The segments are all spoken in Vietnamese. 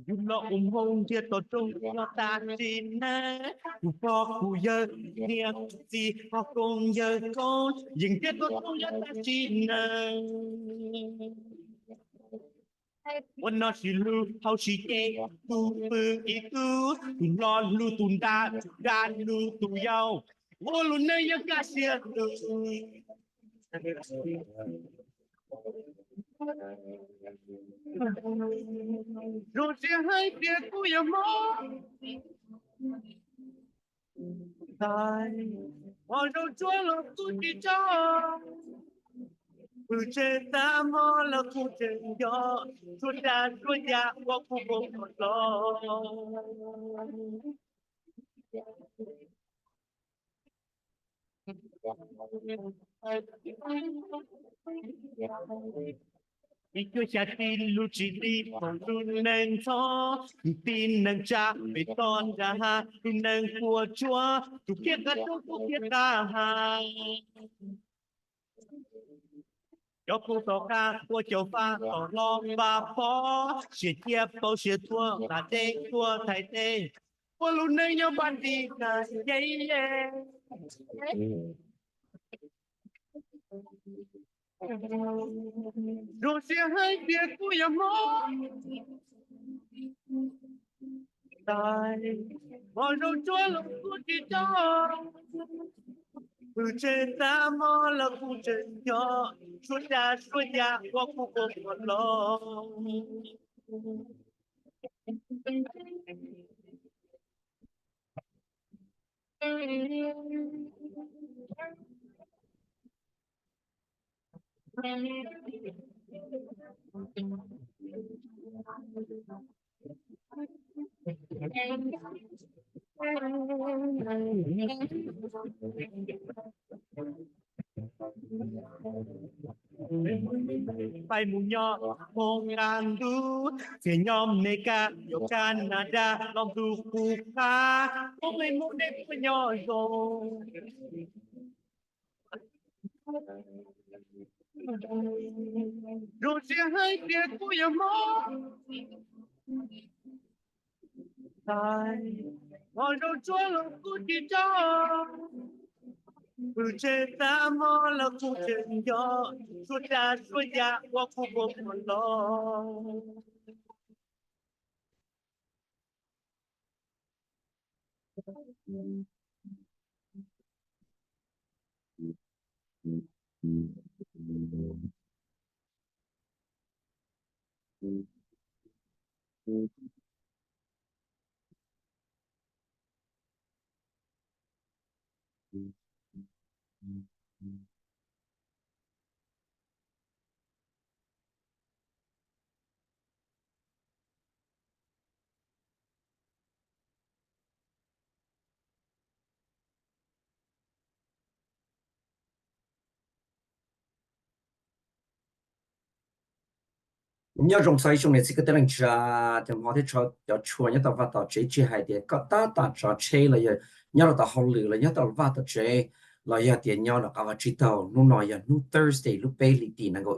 Dùng lo hôn chia tổ trung lo ta xin nè phò cụ giờ niệm gì họ cùng giờ con dừng chia tổ trung lo ta xin nèวันนอสิลูเขาสิเกตูปืออีตูตุนรอลูตุนดาดานลูตุยาวโอลุนเนยกาเสียตูรู้เสียให้เดียกูอย่ามองตายพอเราจ้วงเรากูดีจ้าผู้เจตามอแล้วกูจะยอทุกด้านก็อยากว่ากูคงรออีกก็จะตีลูจิลีของตุนนังท้อตีนังจ่าไปตอนจะหาตุนนังปวดชัวทุกเกียร์กันทุกเกียร์ตาหา有葡萄干，我就放到老把坡，写节报写错，那得多太得，我路能有半地干耶耶。若是还别不要梦，在我肉做了不知道。不知道么了不知道，说呀说呀，我不过了。Phải mù nhỏ mong ngàn đu phía nhóm này cả ở Canada lòng du cụ ca có người muốn đẹp với nhỏ rồi rồi sẽ hai tiếng của nhà mong tại ngồi đâu chúa lòng cụ đi cho不知道么了不真有，说呀说呀，我不过了。nhớ rong sai trong này chỉ có tên là thì họ thì cho chùa nhớ tao vào tao chế hai tiền có ta cho chế là giờ nhớ là tao học lừa là nhớ tao vào tao chế là giờ tiền nhớ là các bạn chỉ tao lúc nói giờ lúc Thursday lúc Bailey tiền năng够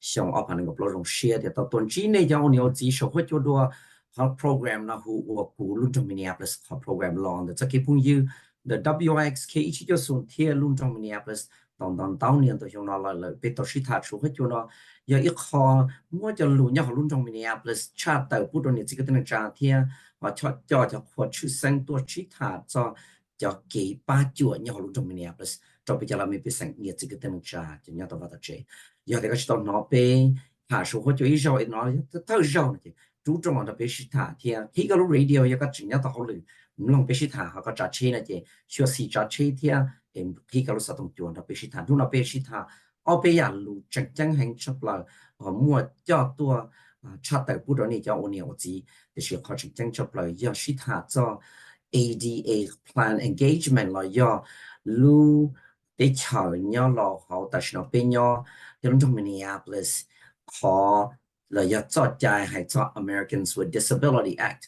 想ở旁那个 blog 上 share 的到短期内要你要自己学会就多好 program 那户我古伦敦 Minneapolis 好 program long 的这个朋友 the WIXK 一起就送贴伦敦 Minneapolis 当年都用那了被到其他处会就那giờ ít họ mua cho lũ nhà họ luôn trong Minneapolis cha tàu bút đồ này chỉ có tên là trả tiền họ cho họ chữ sinhตัวchỉ thả cho cái ba chùa nhà họ luôn trong Minneapolis cho bây giờ là mình bị sinh nhiệt chỉ có tên là trả cho nhà tàu vào chế giờ thì cái chuyện nó bị thả số họ cho ít rồi nó thâu rồi này chú trọng là bị thả tiền khi cái lúc radio giờ cái chuyện nhà tàu họ lười lòng bị thả họ có trả chế này chứ chưa xí trả chế tiền khi cái lúc sao tông chùa nó bị thả lúc nào bị thả ở bây giờ lũ chẳng hành chấp là họ mua cho tua cha tài bút đó này cho ôn nhiều gì để sự họ chẳng chấp là do sĩ thả cho ADA plan engagement là do lũ để chờ nhau là họ tại sao bên nhau thì trong Minneapolis họ là do cho chạy hay cho Americans with Disability Act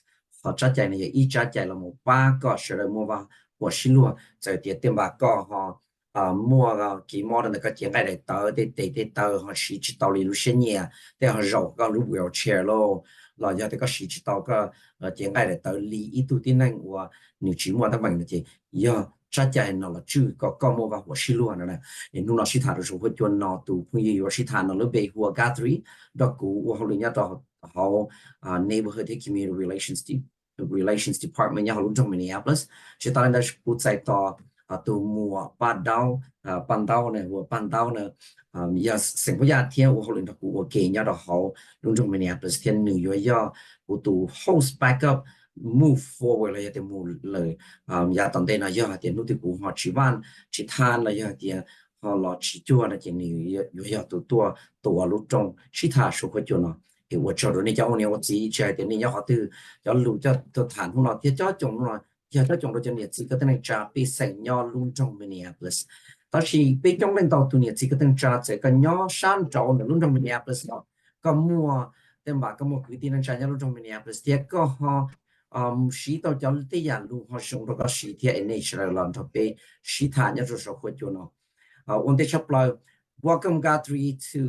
họ cho chạy này ý cho chạy là một ba cái sự là mua vào của xin luôn rồi thì tiền bạc có họ mua cái mua được cái tiền cái để tờ họ chỉ tàu đi lúc sinh nhẹ để họ rau cái lúc wheelchair lo là do cái chỉ tàu cái tiền cái để tờ lý ý tu tin năng của nếu chỉ mua tấm bằng là gì do cho chạy nó là chưa có mua vào của xin luôn này nên lúc nào sĩ thả được số hội chuẩn nó tụ cũng như sĩ thả nó lớp bề của Guthrie đó cũng họ luôn nhớ đó họ neighborhood and community relations department nhà họ luôn trong Minneapolis sĩ ta đang cũng tại đó tụ mùa ban đầu này và ban đầu này giờ sinh hoạt nhà thiên họ luôn đó cũng ok nhớ đó họ luôn trong Minneapolis thiên New York giờ cũng tụ host backup move forward là để move lời giờ tận đây là giờ thì lúc thì cũng họ chỉ than là giờ thì họ lo chỉ cho là chỉ nhiều giờตัวlúc trong chỉ thà số cái chỗ nó thì 我找到你叫我呢我自己去的你要好的要录就谈红了ที่เจ้าจง了要เจ้าจงเราจะเนี่ย自个的那家被生要录中Minneapolis但是被中领导ตัวเนี่ย自个的家这个要山州的录中Minneapolis เนาะก็มัวแต่ว่าก็มัวคือที่นั่นจะ录中Minneapolis ที่ก็họ sĩ tao cho tới giờ luôn họ sống đó có sĩ thì anh ấy sẽ làm thôi bé sĩ thà nhớ rồi số khối cho nó on the shop line welcome Guthrie to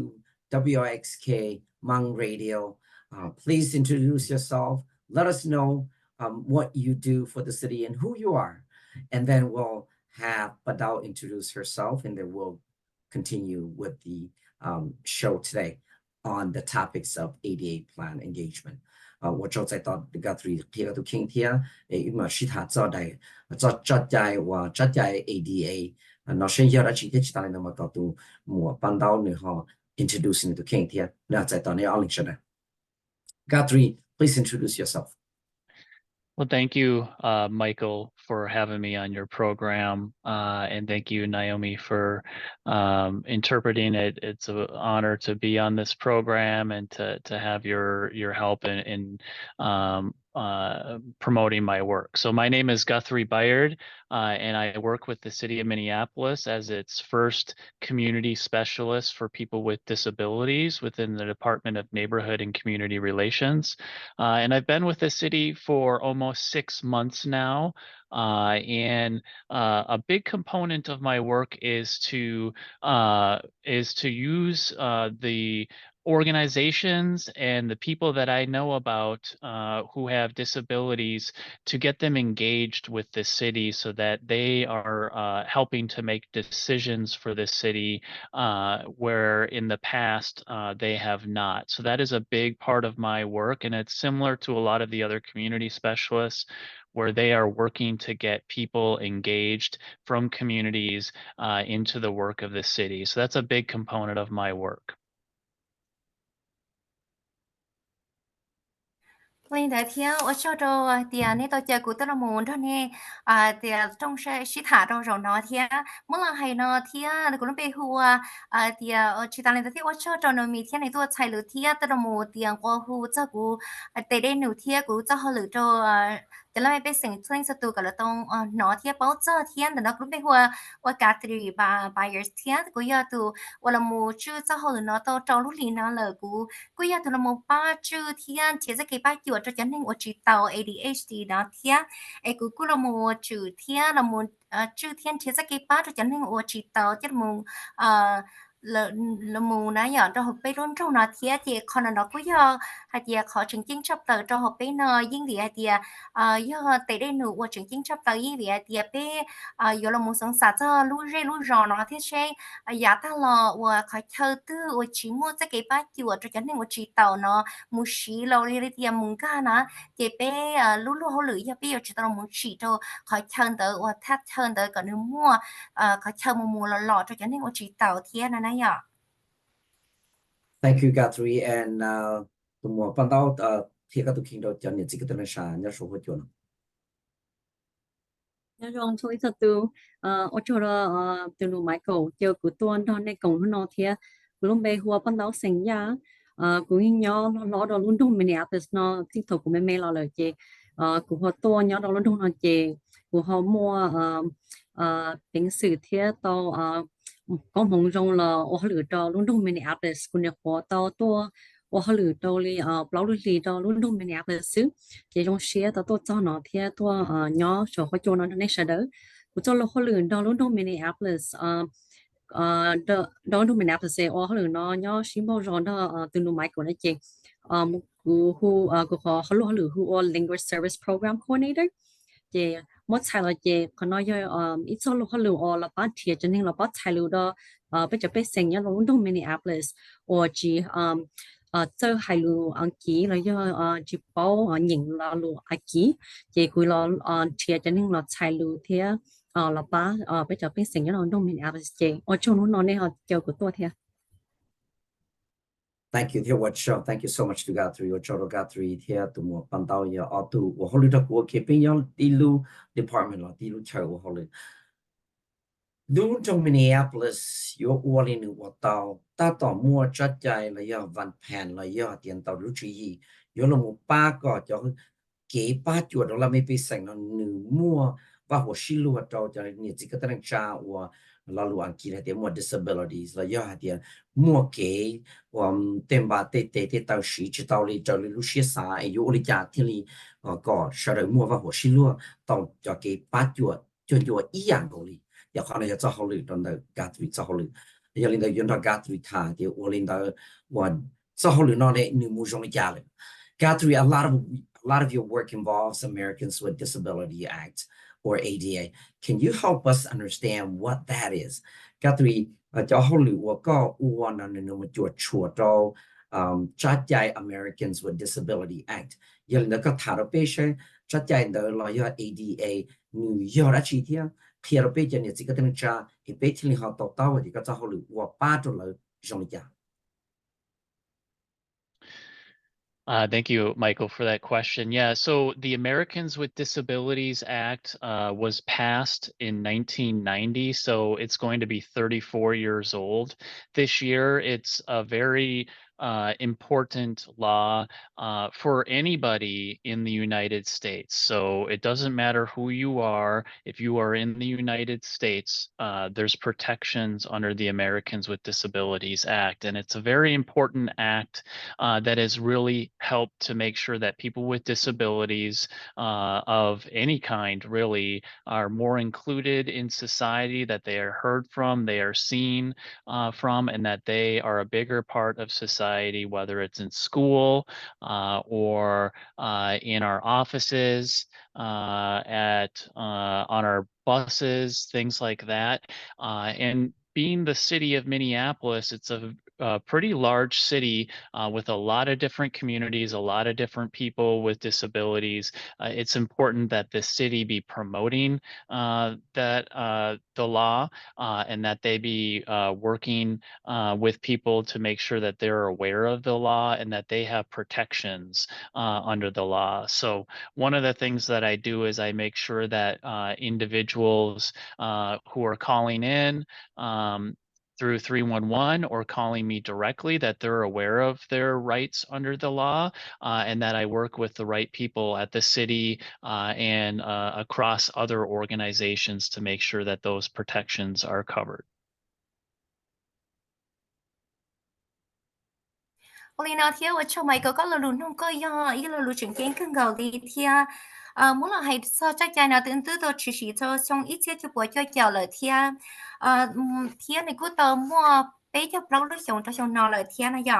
WIXK Hmong Radio please introduce yourself let us know what you do for the city and who you are and then we'll have Padao introduce herself and then we'll continue with the show today on the topics of ADA plan engagement 我就在到这个3天都听天因为是他做的做在我做在 ADA 那现在的其他人那么高度我搬到你哈 introducing to 听天那在到你奥林什呢 Guthrie please introduce yourself Well, thank you, Michael, for having me on your program, and thank you, Naomi, for interpreting it. It's an honor to be on this program and to have your help in promoting my work. So my name is Guthrie Byard, and I work with the City of Minneapolis as its first community specialist for people with disabilities within the Department of Neighborhood and Community Relations. And I've been with the city for almost 6 months now. And a big component of my work is to use the organizations and the people that I know about who have disabilities to get them engaged with the city so that they are helping to make decisions for the city where in the past they have not. So that is a big part of my work, and it's similar to a lot of the other community specialists where they are working to get people engaged from communities into the work of the city. So that's a big component of my work. Linh đại thiếu ở chỗ đó tiền này tôi chơi của tôi là muốn đó nè tiền trong sẽ sĩ thả trong rồi nó thiếu mỗi lần hay nó thiếu thì cũng bị hùa tiền chỉ ta lên tới ở chỗ đó nóมีthiếu này tôi chạy lửa thiếu tôi là muốn tiền qua hùa cho của để đây nửa thiếu của cho họ lửa choแต่ละไม่เป็นสิ่งที่สตูกับเราต้องหนอเทียบเป้าเจอเทียนแต่เราก็ไม่หัวว่าการตรีบายเทียนกูอยากตัวว่าเราโมชื่อเจ้าหรือเนาะตัวจอรุ่นลีน่าเลยกูอยากตัวเราโมป้าชื่อเทียนเทียนจะเก็บป้าอยู่จะจะนึ่งว่าจีเตา ADHD เนาะเทียนไอ้กูเราโมชื่อเทียนเราโมชื่อเทียนเทียนจะเก็บป้าจะจะนึ่งว่าจีเตาจะโมlà mù nãy giờ cho học bé luôn trong nó thì còn nó cũng giờ hay thì khó chứng chính chấp tới cho học bé nó nhưng thì thì giờ tới đây nữa và chứng chính chấp tới nhưng thì bé giờ là một sáng sớm cho lu rò nó thế chơi giá ta là và khó chơi tư và chỉ mua cái bát chùa cho nên và chỉ tàu nó mua xí lâu đi thì muốn cả nó thì bé lu hồ lưỡi giờ bé chỉ tao muốn chỉ cho khó chơi tới và thắt chơi tới còn nếu mua khó chơi mua lọ cho nên và chỉ tàu thì này Thank you, Guthrie. And tụi mình bắt đầu thì các tụi kinh đồ cho những cái tên là sao nhớ số của chúng. nhớ rồi thôi thật từ ở chỗ đó từ lúc Michael chờ của tuần đó này cũng nó thì lúc bây giờ bắt đầu sinh ra cũng nhớ nó đó luôn trong Minneapolis nó tiếp tục của mẹ lo lời chị của họ tuần nhớ đó luôn trong nó chị của họ mua tiếng sử thiết tàu có mong rằng là ở lửa đó luôn đông Minneapolis cũng được có tàu tua ở lửa đó li bao lì đó luôn đông Minneapolis xứ chỉ trong xe tàu cho nó thì tua nhỏ cho họ cho nó nên sẽ đỡ cũng cho là ở lửa đó luôn đông Minneapolis đó đông Minneapolis ở lửa nó nhỏ xí bao rồi đó từ nụ máy của nó chị who họ lửa who language service program coordinator chị mất sai là chị còn nói với ít số lúc họ lừa là bắt thiệt cho nên là bắt sai lừa đó bây giờ bây giờ nhá luôn đông Minneapolis or chị chơi hai lừa ăn kỹ là do chị bảo nhìn là lừa ăn kỹ chị cứ là thiệt cho nên là sai lừa thì là bắt bây giờ bây giờ nhá luôn đông Minneapolis chị ở trong nó này họ kêu của tôi thì Thank you, thiệt show. Thank you so much to Guthrie. Cho Guthrie thiệt tụi mua ban đầu giờ ở tụ, và hồi đó của cái bên nhau đi lu department là đi lu chơi và hồi luôn trong Minneapolis, yo uali nu watao, ta tỏ mua chất chạy là yo van pan là yo tiền tàu lúc gì, yo là một ba có cho cái ba chuột đó là mấy bị sành nó nu mua và hồ xí lúa tàu cho nên chỉ có thể tra và là lúa ăn kia thì mua disabilities là yo thì mua cái tem ba tê tàu xí chỉ tàu đi cho lúc xí xa yo đi trả thì li có sau đó mua và hồ xí lúa tàu cho cái ba chuột ý dạng đồ li giờ họ này cho họ lựa chọn được Guthrie cho họ lựa giờ linh đạo dân Guthrie thà thì ở linh đạo và cho họ lựa nó này nhiều mùa trong lịch sử Guthrie a lot of your work involves Americans with Disabilities Act or ADA. Can you help us understand what that is? Guthrie cho họ lựa có uwan nó nên một chuột cho tshaj Americans with Disabilities Act giờ linh đạo có thảo luận về tshaj đó là do ADA New York chỉ theo khi ở bên trên chỉ có thể tra cái bên trên họ tạo tạo thì có cho họ lựa qua ba chỗ lợi trong nhà. Thank you, Michael, for that question. Yeah, so the Americans with Disabilities Act was passed in 1990, so it's going to be 34 years old this year. It's a very important law for anybody in the United States. So it doesn't matter who you are. If you are in the United States, there's protections under the Americans with Disabilities Act. And it's a very important act that has really helped to make sure that people with disabilities of any kind really are more included in society, that they are heard from, they are seen from, and that they are a bigger part of society, whether it's in school or in our offices, on our buses, things like that. And being the city of Minneapolis, it's a pretty large city with a lot of different communities, a lot of different people with disabilities. It's important that the city be promoting the law and that they be working with people to make sure that they're aware of the law and that they have protections under the law. So one of the things that I do is I make sure that individuals who are calling in through 311 or calling me directly, that they're aware of their rights under the law, and that I work with the right people at the city and across other organizations to make sure that those protections are covered. Lina thiếu ở trong mày có là lùn không có do ý là lùn chuyển kiến cưng gầu đi thia muốn là hay so chắc chắn là tương tự tôi chỉ cho trong ít chiếc cho buổi cho chào lời thia thia này cứ tờ mua bé cho blog lúc xong cho xong nó lời thia này giờ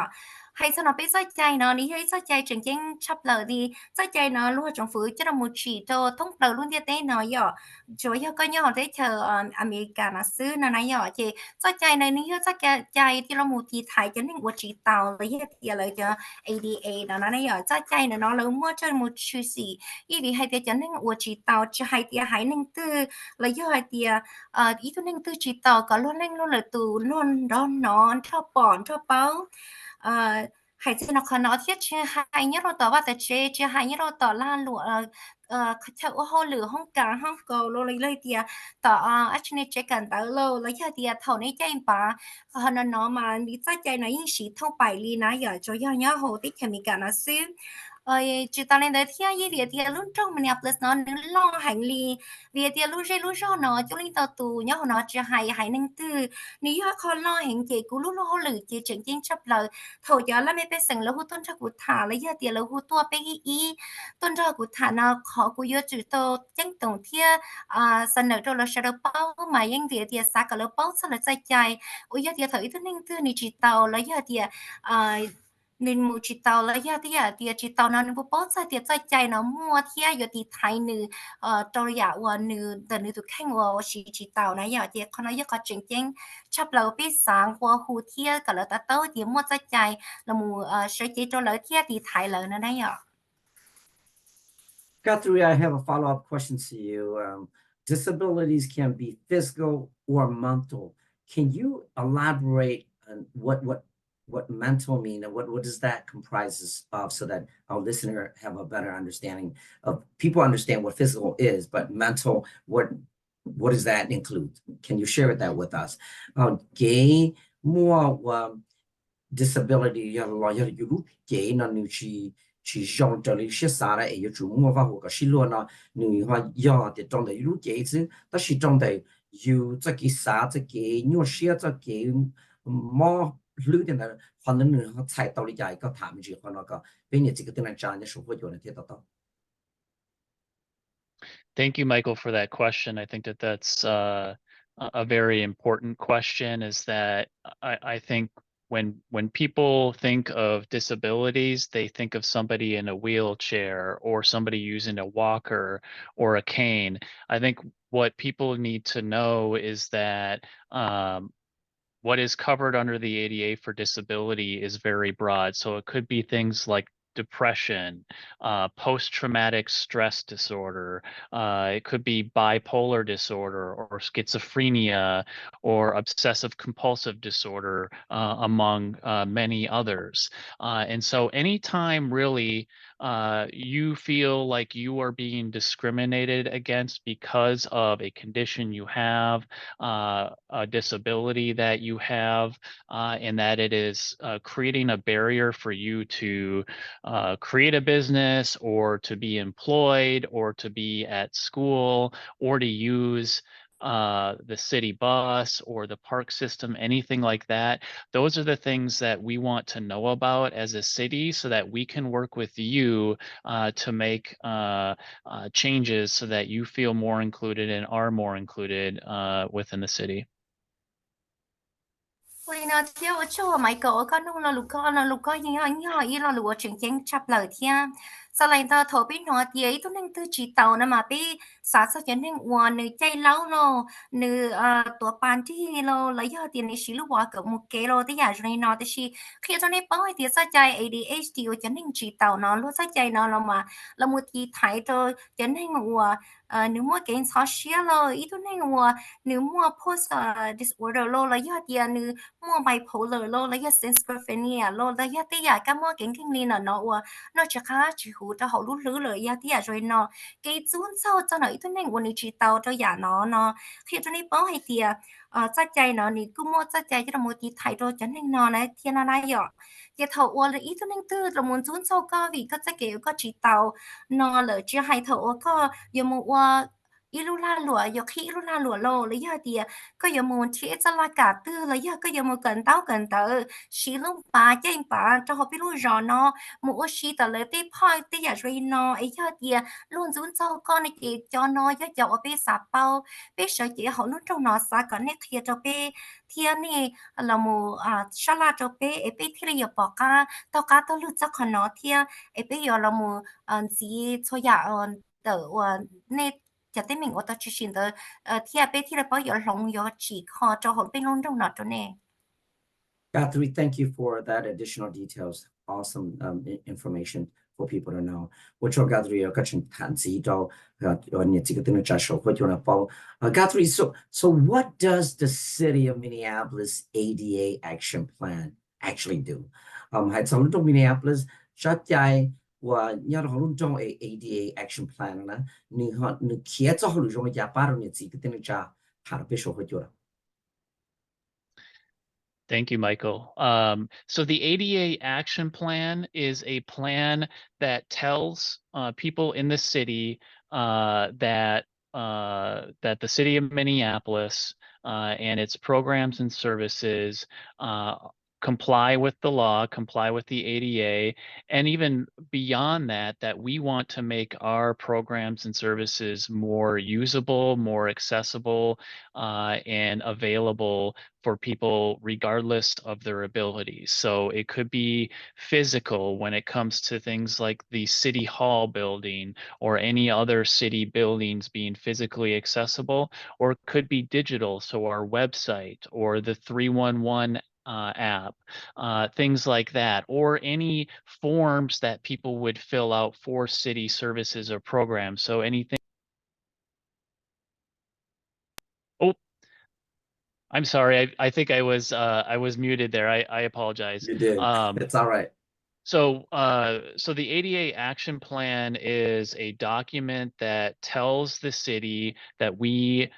hay sao nó bé sao chạy nó đi hay sao chạy chuyển kiến chấp lời đi sao chạy nó luôn trong phủ cho nó một chỉ cho thông lời luôn thế nó giờ rồi giờ có nhau để chờ America nó xứ nó này giờ chị sao chạy này nếu sao chạy thì nó một thì thay cho nên một chỉ tàu lấy hết thì lời cho ADA nó này giờ sao chạy nó lớn mua cho một chút gì ý vì hay thì cho nên một chỉ tàu cho hay thì hay nên từ lấy cho hay thì ý tôi nên từ chỉ tàu có luôn lên luôn là từ luôn đó nó cho bòn cho bao hay thì nó còn nói thiết chứ hay nhất là tàu bắt tại chứ hay nhất là tàu la lụa theo họ lửa không cả không cầu rồi lấy thì tàu actually check cần tàu lâu lấy cho thì thầu này chạy bà nó mà đi ra chạy nó những sĩ thông bài li nãy giờ cho nhau nhau hồ tích thì mình cả nó xí chỉ tao lên đấy thì việc thì luôn trong mình plus nó nên lo hành lý việc thì luôn rồi nó cho nên tao tù nhớ nó chỉ hay nên từ nếu như họ lo hành chị cú lúc họ lử chị chứng chính chấp lời thầu giờ là mấy bé sừng là hút tôn cho cụ thả lấy giờ tiền là hút tua bé ý tôn cho cụ thả nó khó cụ yêu chữ tô tranh tổng thia sân nở cho là sẽ được bao mà những việc thì sao cả là bao sao là chạy ôi giờ thì thấy thứ nên từ này chỉ tàu lấy giờ thì nên mua chỉ tàu là ya thì chỉ tàu nó nên bố sai thìใจnó mua thì ya thì thay nữ tàu ya và nữแต่nữ tụi khanh và chỉ tàu này ya thìเขาnói ya có chính chính chấp lâu biết sáng và hú thì cả là tao thì muaใจlà mua sẽ chỉ cho lỡ thì thay lỡ nữa này ya Guthrie, I have a follow-up question to you. Disabilities can be physical or mental. Can you elaborate on what mental mean and what does that comprises of so that our listener have a better understanding of people understand what physical is, but mental, what does that include? Can you share that with us? Gay more disability gay chỉ dùng cho lý sẽ xả ra ấy chủ mua vào cái xí luôn nó người họ giờ thì trong đấy lúc kế chứ ta chỉ trong đấy yêu cho cái xả cho cái nhiều xe cho cái mò lưỡi thì là họ nên họ chạy tàu đi chạy có thảm gì họ nó có bây giờ chỉ cái tên là trả những số vật dụng này thì tao Thank you, Michael, for that question. I think that's a very important question. Is that I think when people think of disabilities, they think of somebody in a wheelchair or somebody using a walker or a cane. I think what people need to know is that what is covered under the ADA for disability is very broad. So it could be things like depression, post-traumatic stress disorder. It could be bipolar disorder or schizophrenia or obsessive compulsive disorder, among many others. And so anytime really you feel like you are being discriminated against because of a condition you have, a disability that you have, and that it is creating a barrier for you to create a business or to be employed or to be at school or to use the city bus or the park system, anything like that. Those are the things that we want to know about as a city so that we can work with you to make changes so that you feel more included and are more included within the city. Vì nó thiếu cho mấy cậu có nung là lục có như họ ý là lụa chuyện chén chập lời thia sau này ta thổ biết nó thì tôi nên tư chỉ tàu nó mà bị xã sẽ cho nên uổng nữ chạy lâu lo nữ tổ bàn thì lo lấy giờ tiền này xí lúc qua cỡ một kế lo thì giờ này nó thì khi cho nên bao thì sẽ chạy ADHD cho nên chỉ tàu nó luôn sẽ chạy nó mà là một thì thấy cho nên uổng nếu mua cái sao xía lo ý tôi nên uổng nếu mua post disorder lo lấy giờ tiền nữ mua bipolar lo lấy giờ schizophrenia lo lấy giờ thì giờ cái mua cái này nó chỉ khá chỉ hú cho họ lú lứ lời ya thì rồi nó cái chúng sau cho nó ít nên quân chỉ tàu cho ya nó khi cho nên bảo hay thì chắc chạy nó thì cứ mua chắc chạy cho một tí thay rồi cho nên nó này thiên là này rồi cái thầu là ít nên tư là muốn chúng sau có vì có chắc kiểu có chỉ tàu nó là chỉ hay thầu có giờ một ilu la lụa giờ khi ilu la lụa lô lấy giờ thì có giờ một chế cho la cả tư lấy giờ có giờ một cần tao xí lúc bà chơi bà cho họ biết luôn rồi nó một xí tao lấy tiếp hai tiếp giờ rồi nó ấy giờ thì luôn dún cho con này thì cho nó cho biết sạp bao biết sợ chỉ họ luôn trong nó xa còn nét thiệt cho biết thiệt này là một sao la cho biết ấy biết thì là giờ bỏ tao luôn cho con nó thiệt ấy biết giờ là một gì cho giờ tờ nét cho tới mình ở đó chỉ xin tới thiệp bé thì là bao giờ lòng giờ chỉ họ cho họ bên lòng trong nó cho nè. Guthrie, thank you for that additional details. Awesome information for people to know. Guthrie, Guthrie, so what does the City of Minneapolis ADA Action Plan actually do? Minneapolis, và nhớ họ luôn trong ADA Action Plan là họ kia cho họ luôn nhà bao nhiêu gì cái tên là trả biết số hơi chưa. Thank you, Michael. So the ADA action plan is a plan that tells people in the city that the city of Minneapolis and its programs and services comply with the law, comply with the ADA, and even beyond that, that we want to make our programs and services more usable, more accessible, and available for people regardless of their abilities. So it could be physical when it comes to things like the City Hall building or any other city buildings being physically accessible, or it could be digital, so our website or the 311 app, things like that, or any forms that people would fill out for city services or programs. So anything. Oh, I'm sorry. I think I was muted there. I apologize. You did. It's all right. So the ADA action plan is a document that tells the city that we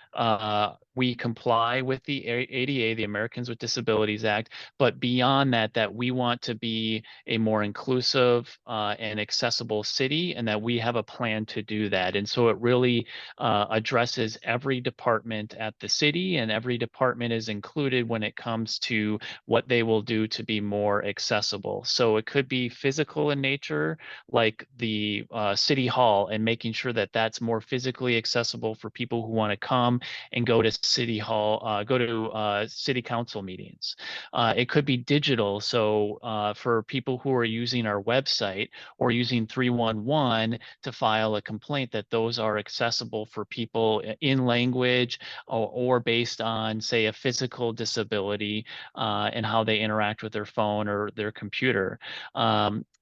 comply with the ADA, the Americans with Disabilities Act, but beyond that, that we want to be a more inclusive and accessible city, and that we have a plan to do that. And so it really addresses every department at the city, and every department is included when it comes to what they will do to be more accessible. So it could be physical in nature, like the city hall, and making sure that that's more physically accessible for people who want to come and go to city hall, go to city council meetings. It could be digital. So for people who are using our website or using 311 to file a complaint, that those are accessible for people in language or based on, say, a physical disability and how they interact with their phone or their computer.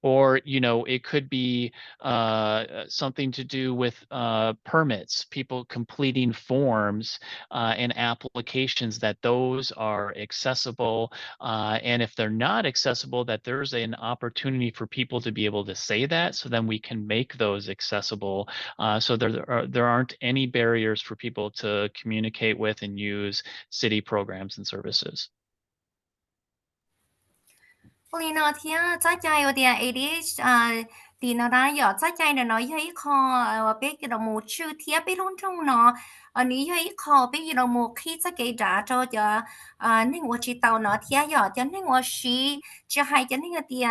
Or, it could be something to do with permits, people completing forms and applications, that those are accessible. And if they're not accessible, that there's an opportunity for people to be able to say that, so then we can make those accessible. So there aren't any barriers for people to communicate with and use city programs and services. Ôi nó thì chắc chắn ở địa ADH thì nó đã giờ chắc chắn là nó hay khó biết cái đồng một chữ thì biết luôn trong nó ní hay khó biết cái đồng một khi chắc cái trả cho nên我知道nó thì giờ cho nên我是就还cho nên cái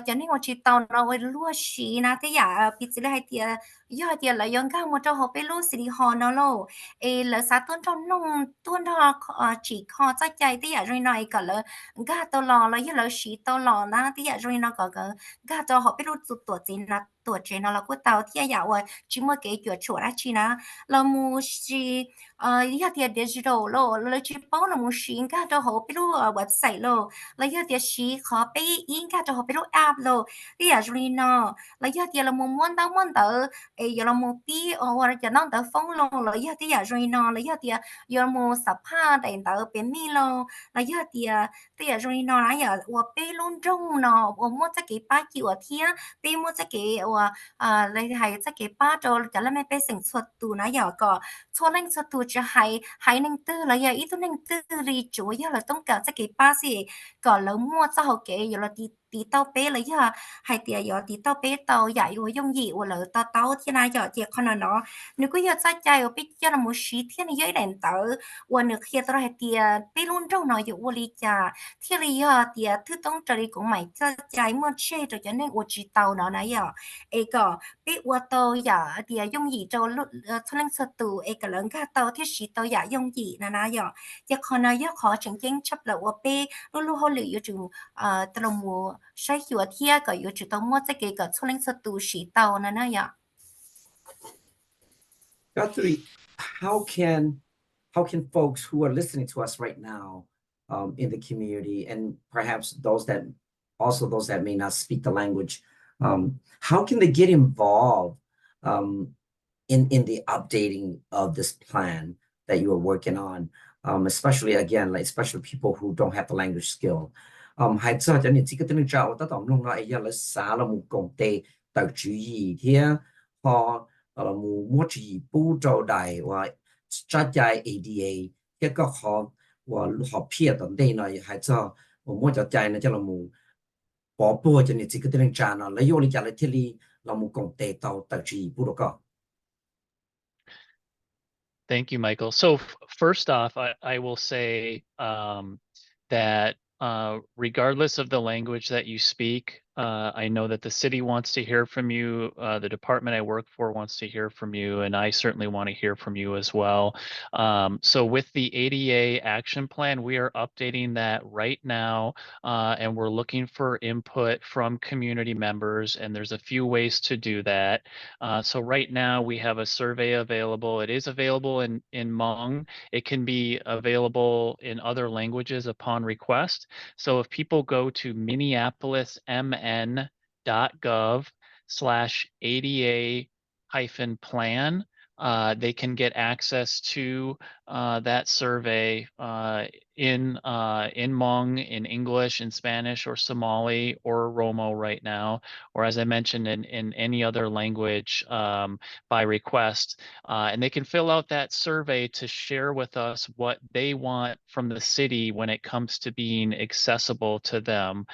cho nên我知道nó会落实那ที่呀biết只hay thì giờ thì là用cái một trong họ biết luôn sự họ nó lo là sao tuân trong nông tuân đó chỉ khó chắc chắnที่ya rồi nói cả là gà tàu lò là giờ là xí tàu lò naที่ya rồi nó có cái gà cho họ biết luônตัวจริงนะตัวจริงเราก็เตาที่อยากว่าจิมว่าเกี่ยวชัวร์ชีนะเรามูชีอยากที่ดิจิทัลเราจิป้องเรามูชีก็จะเขาไปดูเว็บไซต์เราอยากที่ชีขอไปอินก็จะเขาไปดูแอปที่อยากรีนเราอยากที่เรามูม้วนเตาอยากเรามูปีว่าจะนั่งเตาฟงเราอยากที่อยากรีนเราอยากที่อยากมูสับผ้าแต่เตาเป็นมีเราอยากที่อยากรีนนะอยากว่าไปลุ่นจงว่ามั่วจะกี่ป้ากี่ว่าเที่ยไปมั่วจะกี่ว่าเลยให้จะเก็บป้าโจจะแล้วไม่ไปสิ่งสดตูนะอย่าก็ชวนเล่นสดตูจะให้หนึ่งตื้อแล้วอย่าอีตัวหนึ่งตื้อรีจูอย่าเราต้องการจะเก็บป้าสิก่อนแล้วมั่วจะเขาเก็บอย่าเราตีเต้าเป๊ะเลยอย่าให้เตียอย่าตีเต้าเป๊ะเต้าใหญ่ว่าย่งหยี่ว่าเลยเต้าที่นายอย่าเจียขนาดเนาะนึกก็อย่าใจใจว่าไปจะละมุชีที่นี่ย่อยแดนเต้าว่านึกเฮียตัวให้เตียไปรุ่นเจ้าหน่อยอยู่ว่าลีจ่าที่รีอย่าเตียที่ต้องจะรีของใหม่จะใจเมื่อเช่จะจะเนี่ยว่าจีเต้าเนาะนะอย่าก็ปีวัวโตอย่าเดียยงหยีโจลุทลังสตูกะเลิงกาโตที่สีโตอย่ายงหยีนะอย่าจะขอนายขอจึงเก่งชับละว่าปีลูหรืออยู่จึงตรงมัวใช้หัวเทียก็อยู่จุดตรงมัวจะเกี่ยวกับทลังสตูสีโตนะอย่า Guthrie, how can folks who are listening to us right now in the community, and perhaps those that may not speak the language, how can they get involved in the updating of this plan that you are working on, especially again, especially people who don't have the language skill? Hãy cho cho nên chỉ cái tên trao ta tổng luôn nói là xã là một công ty tạo chú ý thế họ là một chú ý bù trâu đại và tshaj ADA cái có họ 我好撇的内呢，还叫我摸着ใจ呢，叫เรามูปอปัวจะเนี่ยสิก็ต้องจานแล้วโยลิจาเลยที่ลีเรามูกงเตเตาตัดจีบุรก็ Thank you, Michael. So first off, I will say that regardless of the language that you speak, I know that the city wants to hear from you. The department I work for wants to hear from you, and I certainly want to hear from you as well. So with the ADA action plan, we are updating that right now, and we're looking for input from community members, and there's a few ways to do that. So right now we have a survey available. It is available in Hmong. It can be available in other languages upon request. So if people go to minneapolismn.gov/ADA-plan, they can get access to that survey in Hmong, in English, in Spanish, or Somali, or Romo right now, or as I mentioned, in any other language by request. And they can fill out that survey to share with us what they want from the city when it comes to being accessible to them.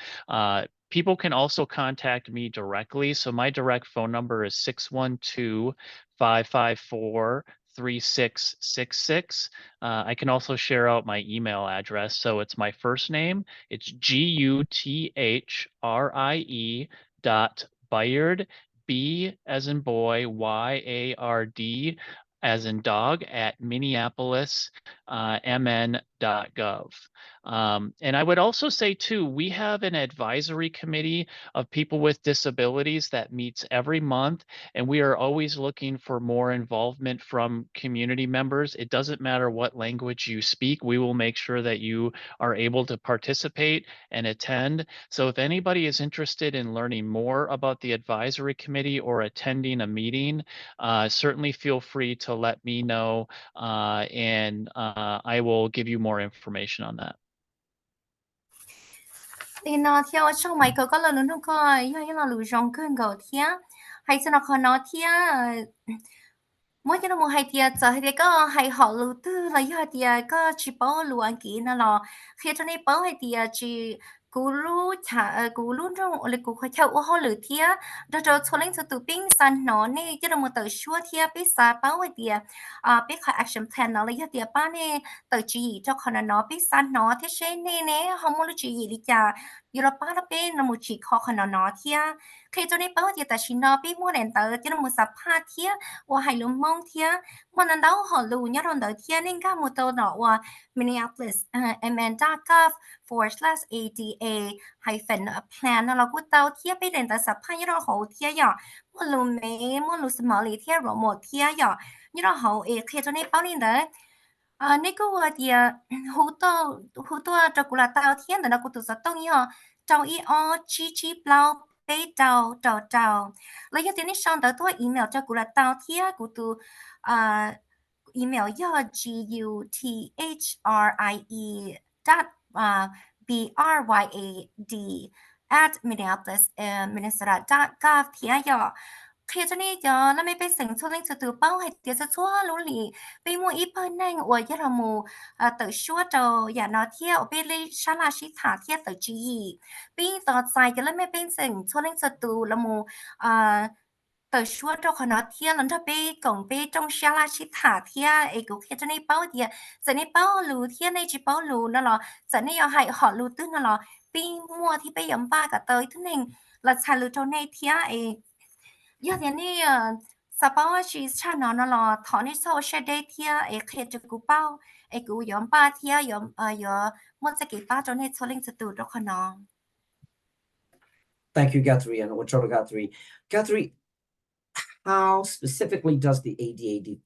People can also contact me directly. So my direct phone number is 612-554-3666. I can also share out my email address. So it's my first name. It's GUTHRIE.Byard, B as in boy, YARD as in dog, at minneapolismn.gov. And I would also say too, we have an advisory committee of people with disabilities that meets every month, and we are always looking for more involvement from community members. It doesn't matter what language you speak, we will make sure that you are able to participate and attend. So if anybody is interested in learning more about the advisory committee or attending a meeting, certainly feel free to let me know, and I will give you more information on that. Thì nó theo trong mấy cái là nó có như là lùi rong cơn gạo thía hay cho nó có nó thía mỗi cái nó một hai tia giờ thì có hay họ lưu tư là do tia có chỉ bảo lưu anh kỹ nó là khi cho nên bảo hay tia chỉ cú lú trong là cú khai thâu họ lử thía đó cho cho lên cho tụ pin san nó nè cho nó một tờ xua thía biết sa bảo hay tia biết khai action plan nó là do tia ba nè tờ chỉ cho con nó biết san nó thế sẽ nè nè họ muốn chỉ gì đi chả giờ ba nó bên nó một chỉ khó con nó thía khi cho nên bảo tia ta chỉ nó biết mua đèn tờ cho nó một sắp ha thíaว่าให้ลุมมองเทียมันนั้นเราหอลูเนี่ยเราเดินเทียนี่ก็มุดตัวเนาะว่า Minneapolis mn.gov/ADA hyphen plan เราก็เตาเทียไปเดินแต่สับพายเราหอเทียอย่ามันลุมเมมันลุสมอลีเทียเราหมดเทียอย่านี่เราหอเคจนในเป้านี่เด้อนี่ก็ว่าเดียหูตัวจักรุลาเตาเทียนแต่เราก็ตัวสัตว์ต้องย่อเจ้าอีอจีเปล่าไปเจ้าแล้วยังที่นี่ช่องตัวตัวอีเมลจากกุลาเตาเทียกูตัวอีเมลย่อ GUTHRIE BRYAD @minneapolis minnesota.gov เทียย่อเคจนี่ย่อแล้วไม่ไปสิ่งชั่วเล่งจะตัวเป้าให้เดียวจะชั่วรู้หลีไปมัวอีเปิ้ลนั่งอวยยะละมูตัวชั่วเจ้าอย่านอเที่ยวไปเลยชาลาชิถาเที่ยวตัวจีปีต่อใจกันแล้วไม่เป็นสิ่งชั่วเล่งจะตัวละมูตัวชั่วเจ้าขณะเที่ยวแล้วถ้าไปกงไปจงชาลาชิถาเที่ยวเอกูเคจนี่เป้าเดียวจะนี่เป้ารู้เที่ยวในจีเป้ารู้นั่นหรอจะนี่เอาให้หอรู้ตื้นนั่นหรอปีมัวที่ไปยำป้ากับเตยทุกหนึ่งแล้วชารู้เจ้าในเที่ยวเอยอดนี้สปาวชีชาเนาะลอถอนในโซเชียลได้เที่ยเคจะกูเป้ากูยอมป้าเที่ยยอมยอมันจะกี่ป้าจนในโซลิงสตูดแล้วค่ะน้อง Thank you, Guthrie, and Ochoa Guthrie. Guthrie, how specifically does the ADA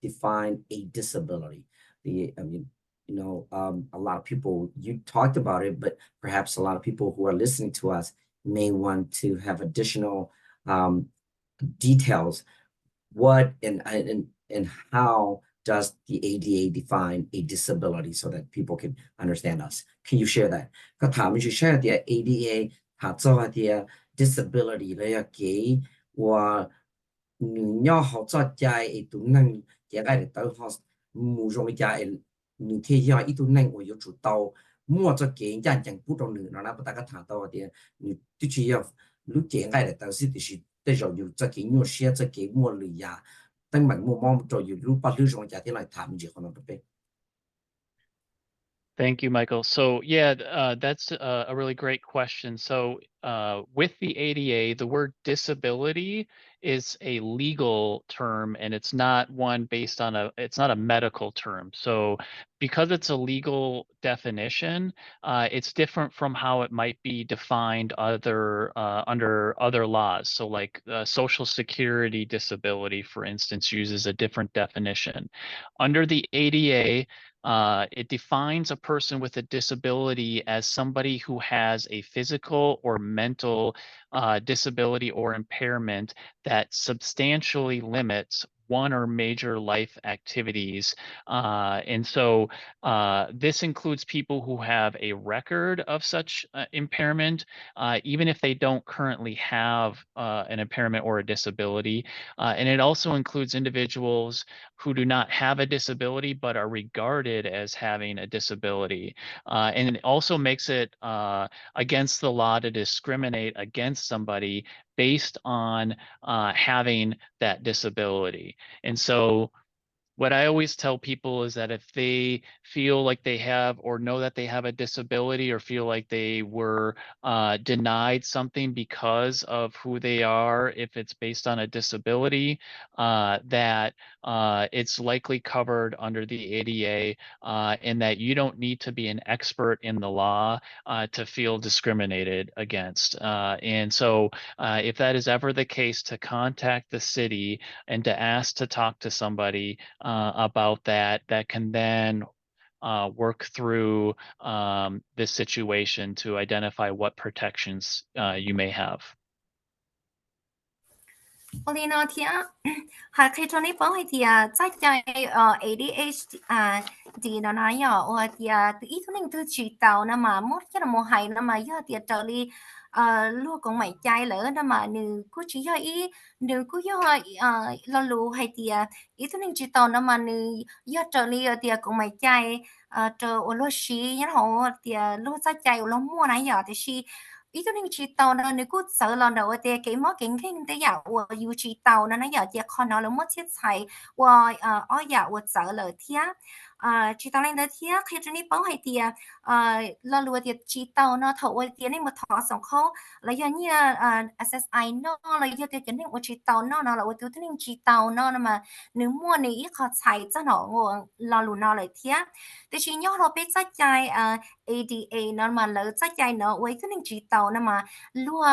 define a disability? I mean, a lot of people, you talked about it, but perhaps a lot of people who are listening to us may want to have additional details. What and how does the ADA define a disability so that people can understand us? Can you share that? ก็ถามyou share the ADA ถ้า做的 disability 了要给我你要好做家的都能也该的都好，不容易家的你天下一都能我有主刀，莫做见人讲不懂你，那不大家谈到的，你的确要你见爱的，但是就是得要有这个有些这个莫里呀，等门莫忙做有如把你上家庭来谈就可能不对。Thank you, Michael. So yeah, that's a really great question. So with the ADA, the word disability is a legal term, and it's not one based on it's not a medical term. So because it's a legal definition, it's different from how it might be defined under other laws. So like Social Security disability, for instance, uses a different definition. Under the ADA, it defines a person with a disability as somebody who has a physical or mental disability or impairment that substantially limits one or major life activities. And so this includes people who have a record of such impairment, even if they don't currently have an impairment or a disability. And it also includes individuals who do not have a disability but are regarded as having a disability. And it also makes it against the law to discriminate against somebody based on having that disability. And so what I always tell people is that if they feel like they have or know that they have a disability or feel like they were denied something because of who they are, if it's based on a disability, that it's likely covered under the ADA, and that you don't need to be an expert in the law to feel discriminated against. And so if that is ever the case, to contact the city and to ask to talk to somebody about that can then work through this situation to identify what protections you may have. Oli nó thì khi cho nên bảo thì在ADHD nó nói nhỏ thì từ ít thôi nên từ chỉ tàu nó mà mất cái là một hay nó mà giờ thì trở đi luôn cũng mày trai lỡ nó mà nữ cứ chỉ cho ý nữ cứ cho lo lù hay thì ít thôi nên chỉ tàu nó mà nữ giờ trở đi thì cũng mày trai trở ở lo xí nhá họ thì lo sai trai ở lo mua này giờ thì xí ý tôi nên chỉ tàu nó nếu cứ sợ lần đầu thì cái món kinh kinh tế giả của yêu chỉ tàu nó giờ chỉ còn nó là mất thiết sai và ở giả của sợ lời thiệt chỉ tàu lên đó thiệt khi chúng đi bảo hay thì lần lùi thì chỉ tàu nó thầu thì nên một thọ sòng khâu là do như SSI nó là do tiêu chuẩn của chỉ tàu nó là tiêu chuẩn chỉ tàu nó mà nếu mua này ít khó xài cho nó lần lùi nó lại thiệt thì chỉ nhớ nó biết sách chạy ADA nó mà lỡ sách chạy nó với cái nên chỉ tàu nó mà lúa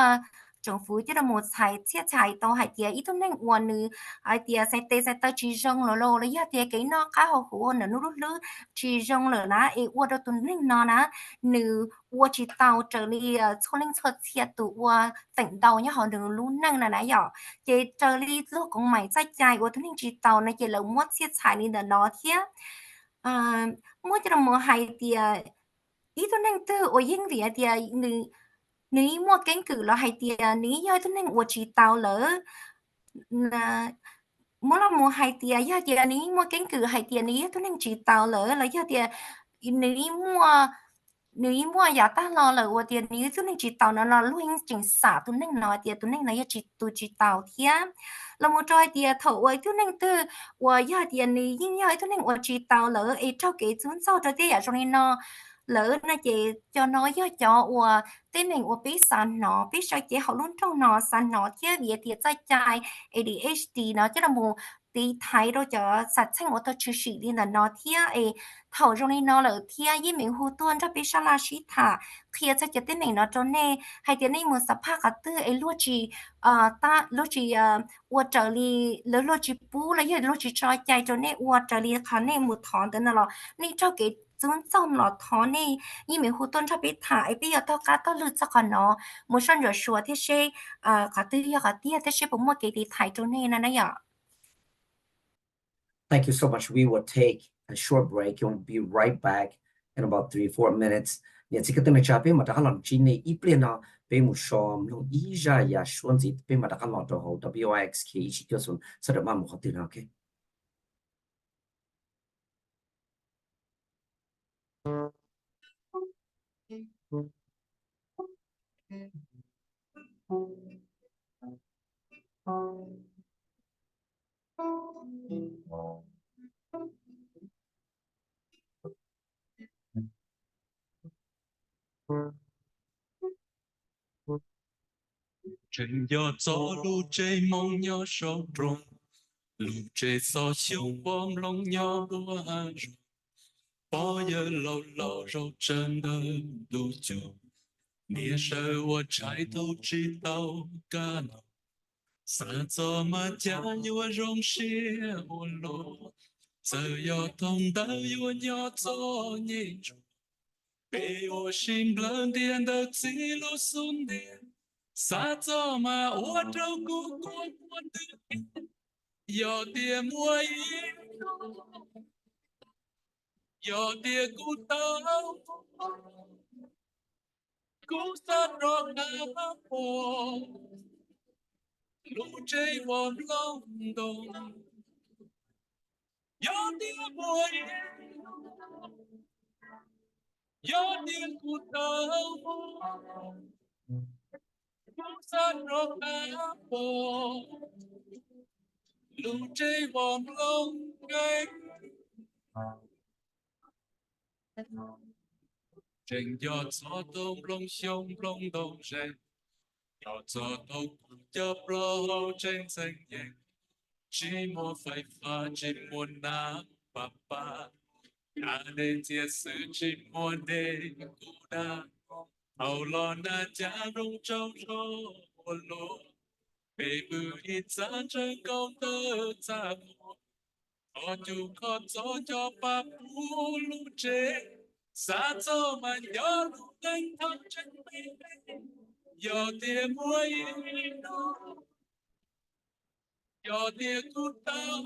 政府即係冇齊即係到係啲，伊都能話你係啲實際chỉ rong rồi lấy啲cái nó khá hậu hữu nữa nó lúc chỉ rong rồi na ấy qua đó tụi nó na nữ qua chỉ tàu trở đi cho linh cho thiệt tụ qua tỉnh đầu nhá họ đừng luôn năng là nãy giờ chỉ trở đi lúc cũng mày sách chạy của tụi chỉ tàu này chỉ là mất thiết chạy đi là nó thiệt mỗi cái một hay thì ý tôi năng từ ở yên thì nữ nếu mua cánh cử là hay tiền nếu như tôi nên chỉ tàu lỡ là mỗi lần mua hay tiền giá tiền nếu mua cánh cử hay tiền nếu tôi nên chỉ tàu lỡ là giá tiền nếu mua giá ta lo lỡ của tiền nếu tôi nên chỉ tàu nó là luôn chỉnh xả tôi nên nói tiền tôi nên nói chỉ tàu thiệt là một trò tiền thầu ấy tôi nên từ của giá tiền nếu như tôi nên chỉ tàu lỡ ấy cho cái chúng sau cho tiền cho nên nó lỡ nó chị cho nói với cho tên mình biết sẵn nó biết sao chị họ luôn trong nó sẵn nó chứ việc thì在chạy ADHD nó chứ là một tí thái đâu cho sạch sinh của tôi chỉ sử đi là nó thia ấy thầu trong này nó lỡ thia với mình hú tuôn cho biết sao là sĩ thả khi cho chị tên mình nó cho nên hay tên này một sắp phát cả tư ấy luôn chỉ ta luôn chỉ trở đi luôn chỉ bù là giờ luôn chỉ cho chạy cho nên trở đi khả năng một thằng tên là nên cho cái chúng trong nó thọ này như mình hút tuân cho biết thải bây giờ tao cá tao lựa cho con nó một số rồi sửa thế sẽ cả tư ya cả tia thế sẽ bấm một cái đi thải chỗ này nè ya. Thank you so much. We will take a short break. You'll be right back in about 3-4 minutes. Nhà chỉ có tên là cha bên mà đã làm chi này ít lên nó bên một xóm nó ý ra ya xuân gì bên mà đã làm đồ hồ WIXK chỉ cho xuân sau đó mà một học tiếng ok. Trên gió gió lu chê mong nhỏ sâu rồng lu chê so siêu bom long nhỏ lúa hà rồng bỏ giờ lâu lâu râu chân đời lu chu nghĩa sơ wa trái thâu chi tàu ca nọ sa cho mà cha yua rong xia wa lo giờ yo thông đã yua nhỏ cho nhị Bê ô xin lần điện đất xí lô xuân điện Sa cho mà ô trâu cú cô quân tư Yo tia mua ý Yo tia cú tao Cú sát rô nà bò Lũ chê vòn lòng đồng Yo tia mua ý Yo tia cú tao Cú sát rô nà bò Lũ chê vòn lòng ngay Trên gió gió tông lông sông lông đông rèn Gió gió tông chớp lô trên xanh nhẹ Chỉ mua phải pha chỉ mua nắng bà bà Đã nên chia sự chỉ mua đê cú đa Hầu lo na cha rung trong rô lô Bê bư ít sáng trên công tơ xa mùa Có chú có gió cho bà bú lũ chế Sa cho mà nhớ lúc đánh thăm chân mình Yo tia mua ý Yo tia cút tao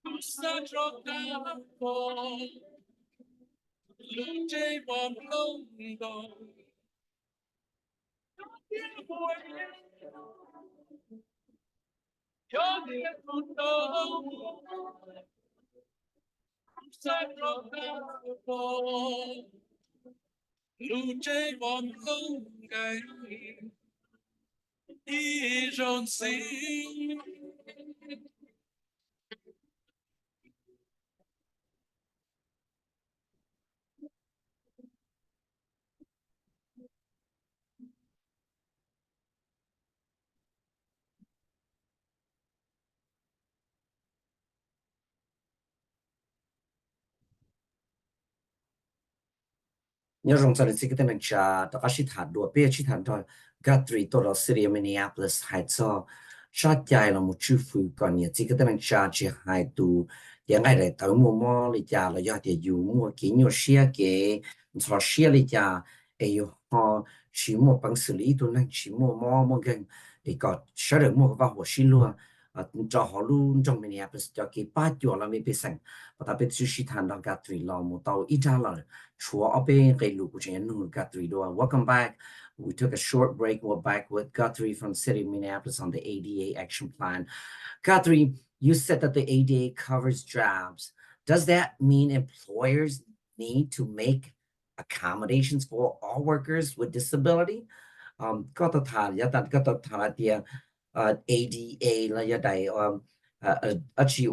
Cút sa cho ta bò Lúc chê bòm lông đồng Yo tia mua ý Yo tia cút tao Cút sa cho ta bò Lúc chê bòm lông gầy Y rôn xinh nhớ rong ra cái tên là cha đó là chỉ thản đùa bé chỉ thản thôi Guthrie to the city of Minneapolis hay cho sát chạy là một chú phụ còn nhiều cái tên là cha chỉ hay tu tiếng ngày này tới mua lý cha là do thì dùng mua cái nhiều xe cái cho xe lý cha ấy họ chỉ mua bằng xử lý tu nên chỉ mua gần để có sẽ được mua vào hồ xin luôn cho họ luôn trong Minneapolis cho cái ba chỗ là mình bị sẵn và đặc biệt chỉ thản đó Guthrie là một tàu ít ra là chúa ở bên cái lũ của chúng nó Guthrie đó. Welcome back. We took a short break. We're back with Guthrie from City of Minneapolis on the ADA action plan. Guthrie, you said that the ADA covers jobs. Does that mean employers need to make accommodations for all workers with disability? Có tờ thả giá tận có tờ thả tiền ADA là giá đại chỉ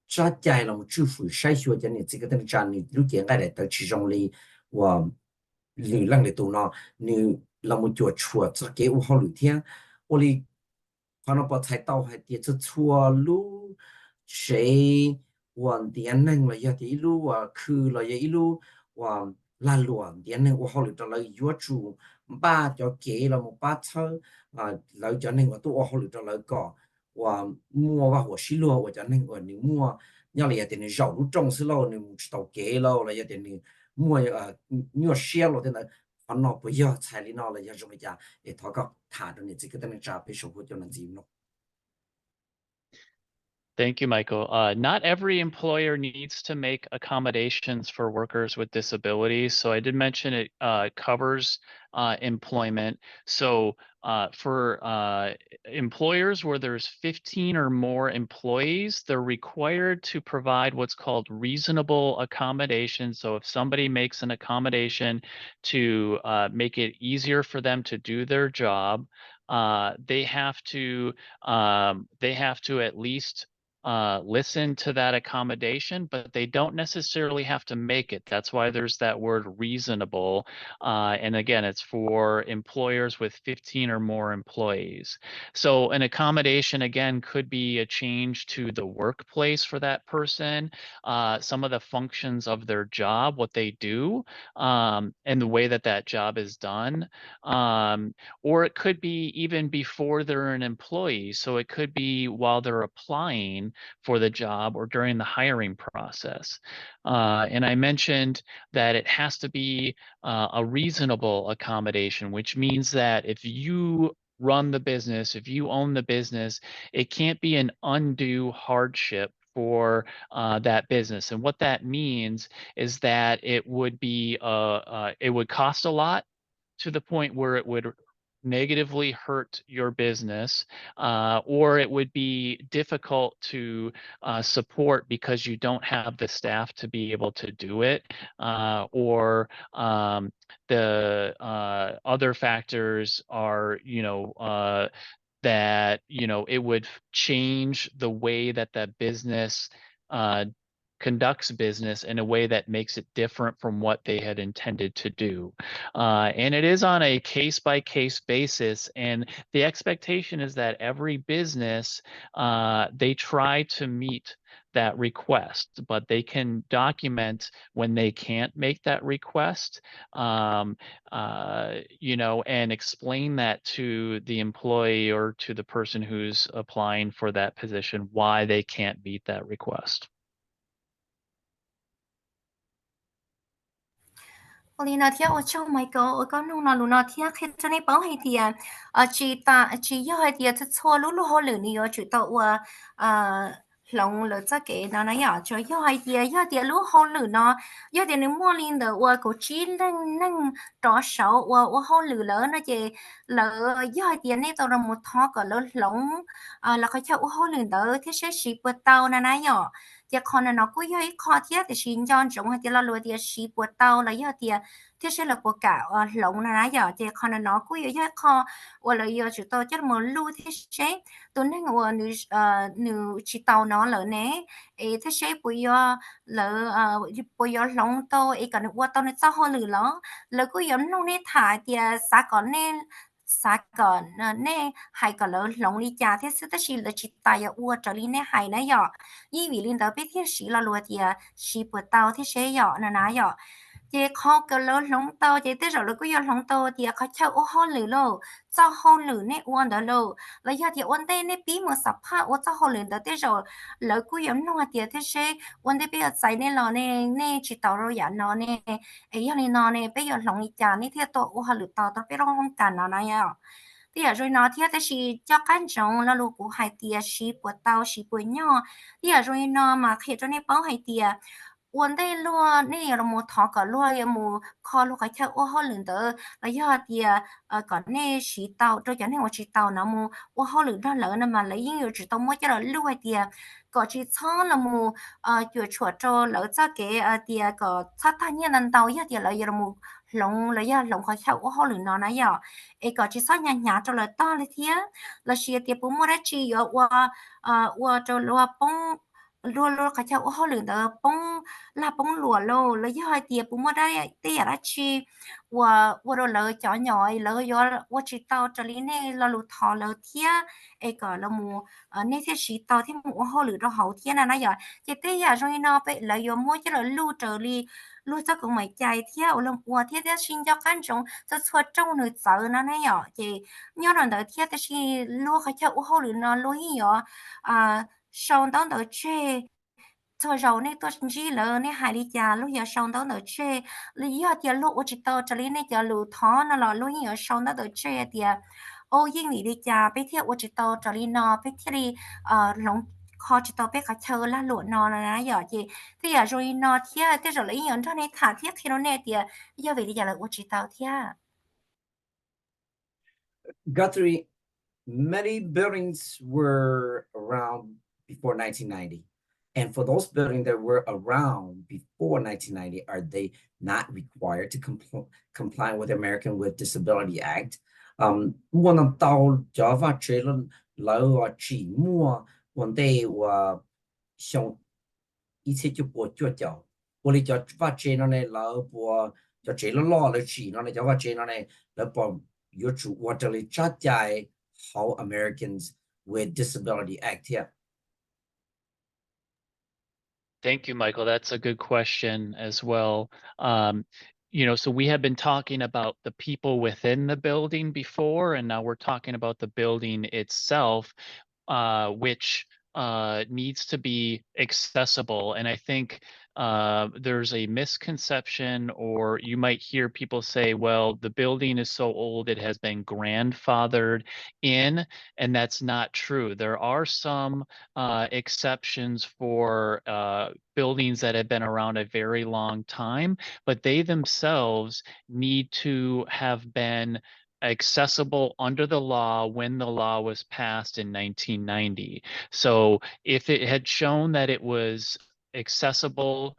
sát chạy là một chú phụ sai số cho nên cái tình trạng này lúc hiện tại là chỉ trong lý và lý lăng để tụ nó như là một chỗ chùa cho cái u họ lụt thiên ô lý họ nó bảo thay tàu hay tiệt cho chùa lu sẽ hoàn tiền năng là giờ thì lu và khứ là giờ lu và là luồng tiền năng u họ lụt là yếu chủ ba cho cái là một ba thơ là cho nên là tụ họ lụt là có và mua vào hồ xí lúa và cho nên là nếu mua nhau là tiền rau lúc trồng xí lúa nếu tàu kế lúa là tiền mua nhiều xe lúa thế này họ nó bây giờ xài lý nó là giờ dùng cái để thọ có thả được những cái tên trả về số của cho nên gì nó Thank you, Michael. Not every employer needs to make accommodations for workers with disabilities. So I did mention it covers employment. So for employers where there's 15 or more employees, they're required to provide what's called reasonable accommodation. So if somebody makes an accommodation to make it easier for them to do their job, they have to at least listen to that accommodation, but they don't necessarily have to make it. That's why there's that word reasonable. And again, it's for employers with 15 or more employees. So an accommodation, again, could be a change to the workplace for that person, some of the functions of their job, what they do, and the way that that job is done. Or it could be even before they're an employee. So it could be while they're applying for the job or during the hiring process. And I mentioned that it has to be a reasonable accommodation, which means that if you run the business, if you own the business, it can't be an undue hardship for that business. And what that means is that it would be it would cost a lot to the point where it would negatively hurt your business, or it would be difficult to support because you don't have the staff to be able to do it, or the other factors are, that, it would change the way that the business conducts business in a way that makes it different from what they had intended to do. And it is on a case-by-case basis. And the expectation is that every business, they try to meet that request, but they can document when they can't make that request, and explain that to the employee or to the person who's applying for that position, why they can't meet that request. Lina thia ở trong mấy có nung là luna thia khi cho nên bảo hay thì chỉ do hay thì cho lúc lúc họ lử ni ở chỉ tàu lòng lử cho cái nó nhỏ cho do hay thì lúc họ lử nó do thì nếu mua linh的cổ chỉ nâng trò sầu họ lử lỡ nó chỉ lỡ do hay thì này tàu là một thọ cả lỡ lòng làเขาcho họ lử đỡ thế sẽ chỉ bớt tàu nó nhỏ thì con nó cũng yêu khó thiết thì xin cho chúng thì là lừa thì xí bột tàu là yêu thì sẽ là của cả lồng là giờ thì con nó cũng yêu khó hoặc là yêu chúng tôi chắc một lưu thì sẽ tôi nên ngồi nữ chỉ tàu nó lỡ nè thế sẽ bây giờ lỡ bây giờ lồng tôi còn qua tôi nó cho họ lỡ cũng yêu lồng này thải thì sao còn nên sa còn nè hay còn lỡ lồng đi cha thế sẽ chỉ là chỉ tài ở trở đi nè hay nè giờ因为领导白天时了落地时不到ที่เสียนะนะยอเจ้เขาก็เลยลงโตเจ้แต่เราก็ยอลงโตเดียเขาเช่าโอ้ห้องหรือโลเจ้าห้องหรือในอ้วนเดอโลแล้วยาที่อ้วนได้ในปีมือสับผ้าอ้วนเจ้าห้องหรือเดอแต่เราแล้วก็ยอมนวดเดียที่เสียอ้วนได้ไปใจในเราในจิตเราอย่างนอนไอ้ยังในนอนไปยอลงอีจานนี่ที่ตัวอ้วนหรือต่อตัวไปร้องกันนะยอthì rồi nó thì ta chỉ cho căn trọng là lúc của hai tia chỉ bữa tàu chỉ bữa nhỏ thì rồi nó mà khi cho nên bảo hai tiaวันได้ลัวนี่เราโมทอก็ลัวยังโมคอลูกแค่อ้อห้อหลือเด้อแล้วยอดเดียก่อนนี่สีเตาโดยอย่างนี้ว่าสีเตานะโมอ้อห้อหลือด้านหลังนั่นมาแล้วยิ่งอยู่จุดตรงมั่วจะเราลัวเดียก็จีช้อนละโมอยู่ชัวโจแล้วจะเก๋เดียก็ถ้าท่านเนี่ยนันเตายอดเดียเราอย่าโมลงแล้วยอดลงเขาแค่อ้อห้อหลือนอนนะยอก็จีช้อนหยาๆจะเราต้อนเลยเทียแล้วเชียเดียปุ๊บมั่วได้จีเยอะว่าจะรัวป้องรัวเขาจะอ้อหรือเด้อป้องลาป้องหลัวโลแล้วย่อยเตียปุ๊มาได้เตียละชีว่าเราเลยจ่อหน่อยเลยย่อว่าชีเตาจะลีเนี่ยเราลุทอเลยเทียก็เรามูเนี่ยที่ชีเตาที่มูอ้อหรือเราเขาเทียนะย่อเจเตียจงนอไปเลยย่อมัวจะเราลู่เจอลีลู่จะก็ไม่ใจเที่ยวลำอัวเที่ยวชินจะกันจงจะชวดจงหนึ่งเจอนะย่อเจย่อหลังเด้อเที่ยวแต่ชีลู่เขาจะอ้อหรือนอนลู่หิย่อ上当的去做肉呢多几了呢海里家路也上当的去里要点路我知道这里那家路汤那了路也上当的去点哦英里的家ไปเที่ยว我知道这里呢ไปเที่ยว里ลง kho chỉ tao biết cả chờ là lụa nó là giờ chị thì giờ rồi nó thia thì rồi lấy nhận cho nên thả thiết khi nó nè thì giờ về thì giờ là tôi chỉ tao thia Guthrie, many buildings were around before 1990. And for those buildings that were around before 1990, are they not required to comply with the American with Disability Act? Một năm tàu cho phát triển lâu và chỉ mua vấn đề và xong一切就不做教，我哋就发展了呢，老婆就这了老了去，那呢就发展了呢，老婆有主我这里扎在 how Americans with Disability Act here. Thank you, Michael. That's a good question as well. So we have been talking about the people within the building before, and now we're talking about the building itself, which needs to be accessible. And I think there's a misconception, or you might hear people say, well, the building is so old it has been grandfathered in, and that's not true. There are some exceptions for buildings that have been around a very long time, but they themselves need to have been accessible under the law when the law was passed in 1990. So if it had shown that it was accessible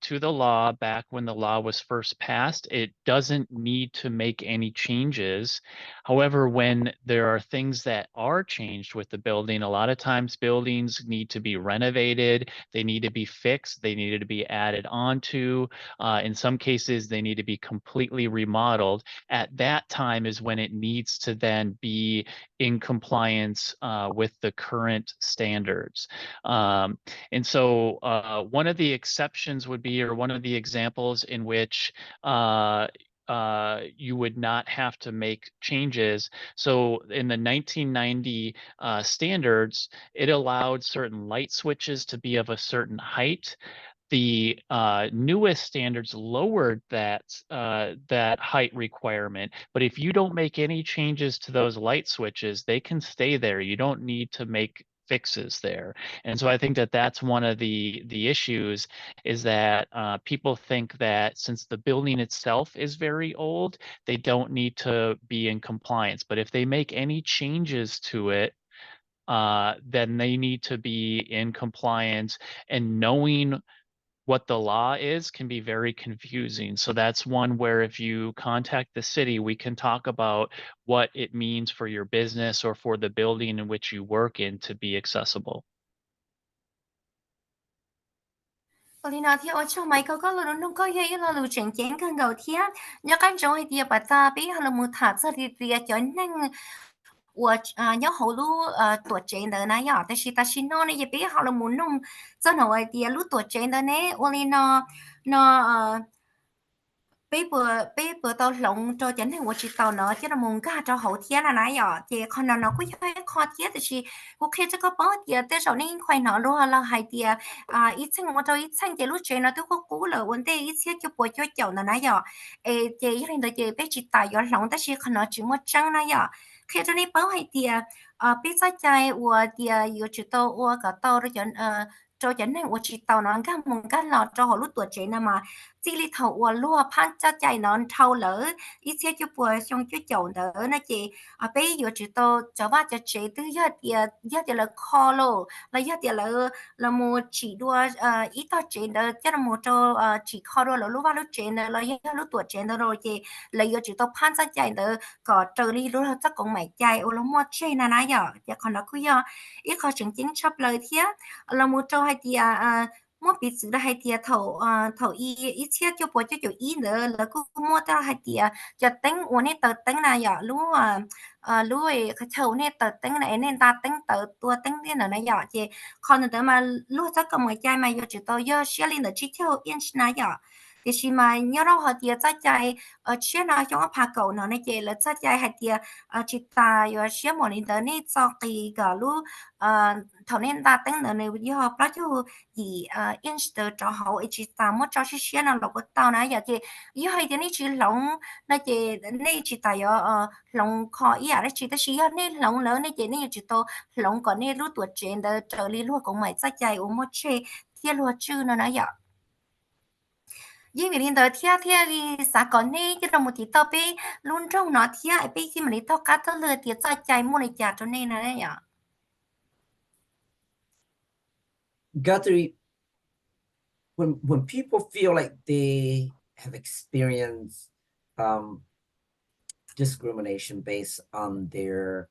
to the law back when the law was first passed, it doesn't need to make any changes. However, when there are things that are changed with the building, a lot of times buildings need to be renovated, they need to be fixed, they needed to be added onto. In some cases, they need to be completely remodeled. At that time is when it needs to then be in compliance with the current standards. And so one of the exceptions would be, or one of the examples in which you would not have to make changes. So in the 1990 standards, it allowed certain light switches to be of a certain height. The newest standards lowered that height requirement, but if you don't make any changes to those light switches, they can stay there. You don't need to make fixes there. And so I think that that's one of the issues, is that people think that since the building itself is very old, they don't need to be in compliance. But if they make any changes to it, then they need to be in compliance, and knowing what the law is can be very confusing. So that's one where if you contact the city, we can talk about what it means for your business or for the building in which you work in to be accessible. Lina thì ở trong máy có lần nó có gì là lưu trình chén cần đầu tiên nhớ căn trong thì bà ta biết là một thả ra thì cho nên 我要好路多钱的那样，但是那呢也别好了么弄，这那外地路多钱的呢，我哩那bây bữa tao lộng cho chánh thì 我知道 nó chứ là mùng cả cho hậu thiên là nãy giờ thì con nó cũng hay khó thiết thì ok chứ có bao tiền tới sau này khoai nó luôn là hay tiền ít chân mà cho ít chân thì lúc chơi nó tôi có cũ là vấn đề ít thiết cho bữa cho chậu nó nãy giờ thì hiện tại thì bây chỉ tại do lộng但是 con nó chỉ một trăng nãy giờ khi cho nên bao hay tiền bây giờ chạy 我的有知道我个到了cho chánh này 我知道 nó cái mùng cái lọ cho họ lúc tuổi trẻ nè mà chỉ li thầu 我 lúa pan cho chạy nó thâu lỡ ít xe cho bùa xong cho chậu đỡ nó chị bây giờ chỉ to cho ba cho trẻ từ giờ là kho lô là giờ là một chỉ đua ít to trẻ đỡ chắc là một cho chỉ kho đua là lúc ba lúc trẻ nè là giờ lúc tuổi trẻ nè rồi chị là giờ chỉ to pan cho chạy đỡ có trời đi lúc chắc cũng mày chạy ô là một trẻ nè nãy giờ giờ còn nó cứ giờ ít khó chứng chính chấp lời thế là một cho hay thì mua bị sự là hay thì thầu ít chia cho bố cho chủ ý nữa là cứ mua cho hay thì cho tính uống này tờ tính này giờ lúa lúa cái thầu này tờ tính này nên ta tính tờ tua tính thế nào này giờ thì còn nữa mà lúa chắc còn ngoài chai mà giờ chỉ tôi giờ xia lên được chi tiêu yên này giờ thì khi mà nhớ đâu họ tiệt ra chạy ở chia nó trong cái phá cầu nó này chị là ra chạy hay tiệt chỉ ta rồi chia một đến tới này cho cái cả lu thầu nên ta tính là nếu như họ bắt cho gì insta cho họ chỉ ta mất cho chia nó là có tao này giờ chị như hay thì này chỉ lỏng nó chị này chỉ ta ở lỏng khó ý đấy chỉ ta chỉ này lỏng lớn này chị này chỉ to lỏng còn này lúc tuổi trẻ đó trở đi luôn cũng mày ra chạy ôm một chế thiên luôn chứ nó nói vậyยิ่งวินเดอร์เที่ยรีสากลนี่ที่เราหมดที่ต่อไปรุ่นเจ้าเนาะเที่ยไอ้ปีที่มันได้ต่อการต่อเลยเที่ยใจมุ่งในจ่าจนนี่นะเนี่ย Guthrie, when people feel like they have experienced discrimination based on their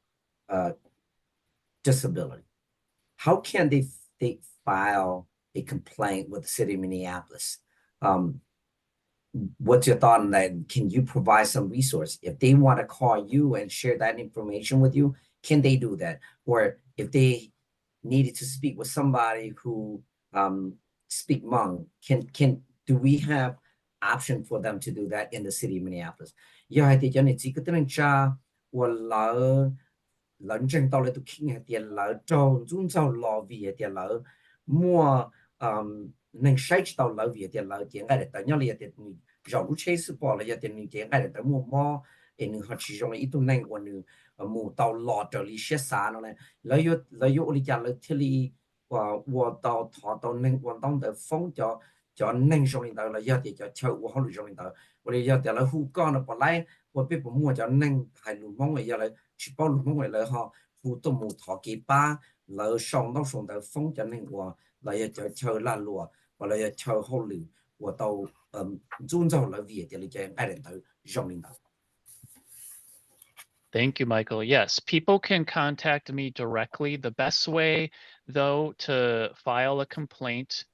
disability, how can they file a complaint with the city of Minneapolis? What's your thought on that? Can you provide some resource? If they want to call you and share that information with you, can they do that? Or if they needed to speak with somebody who speak Hmong, do we have option for them to do that in the city of Minneapolis? Yeah, thì cho nên chỉ có tên cha và lỡ lần trên tàu lại tụ kinh hệ tiền lỡ trâu chúng cháu lò vì tiền lỡ mua nên sai tàu lỡ vì tiền lỡ tiền cái để nhau là tiền rồi lúc chơi sự bỏ là tiền tiền cái để mua mò nên họ chỉ dùng ít tụ nên còn nữa mua tàu lò trở đi xe xa nó này lấy yếu đi chả lấy thì và tàu thọ tàu nên quan tâm tới phong cho nên dùng đến tàu là giờ thì cho chơi và họ dùng đến tàu và giờ thì là hú con nó bỏ lại và biết bỏ mua cho nên hay lùm mong người giờ là chỉ bao lùm mong người là họ hú tôm mua thọ kỳ ba là xong nó xong tới phong cho nên và giờ cho chơi là lùa và là giờ chơi họ lùm và tàu尊重了việc thì là chơi ai đến tới dùng đến tàu. Thank you, Michael. Yes, people can contact me directly. The best way, though, to file a complaint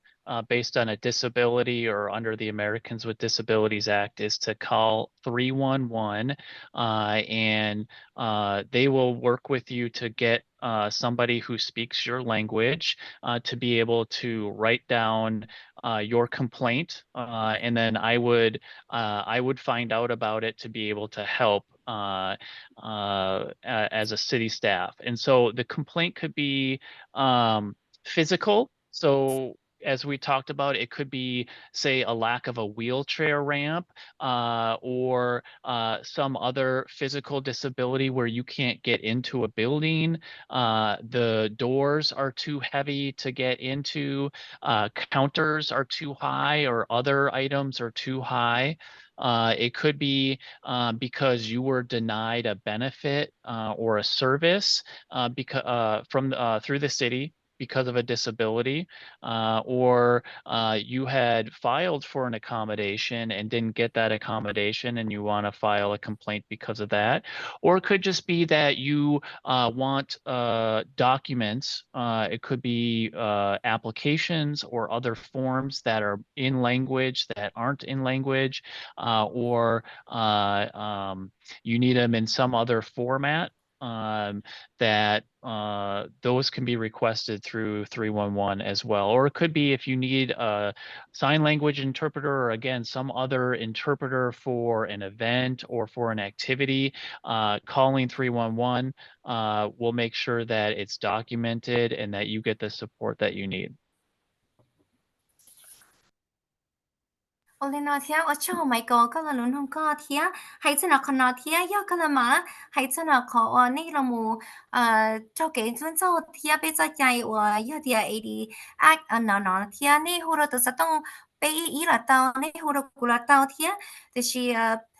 based on a disability or under the Americans with Disabilities Act is to call 311 and they will work with you to get somebody who speaks your language to be able to write down your complaint, and then I would find out about it to be able to help as a city staff. And so the complaint could be physical. So as we talked about, it could be, say, a lack of a wheelchair ramp or some other physical disability where you can't get into a building. The doors are too heavy to get into, counters are too high, or other items are too high. It could be because you were denied a benefit or a service through the city because of a disability, or you had filed for an accommodation and didn't get that accommodation and you want to file a complaint because of that. Or it could just be that you want documents. It could be applications or other forms that are in language that aren't in language, or you need them in some other format. That those can be requested through 311 as well. Or it could be if you need a sign language interpreter, or again, some other interpreter for an event or for an activity, calling 311 will make sure that it's documented and that you get the support that you need. Oleh thia ở chỗ mày có là luôn không có thia hay cho nó còn nó thia ya có là mà hay cho nó có này là mù cho cái chuyên sâu thia bây giờ chạy ở ya thia ấy đi nó thia này hồ rồi tôi sẽต้องไปý là tao này hồ rồi cũng là tao thia thì chỉ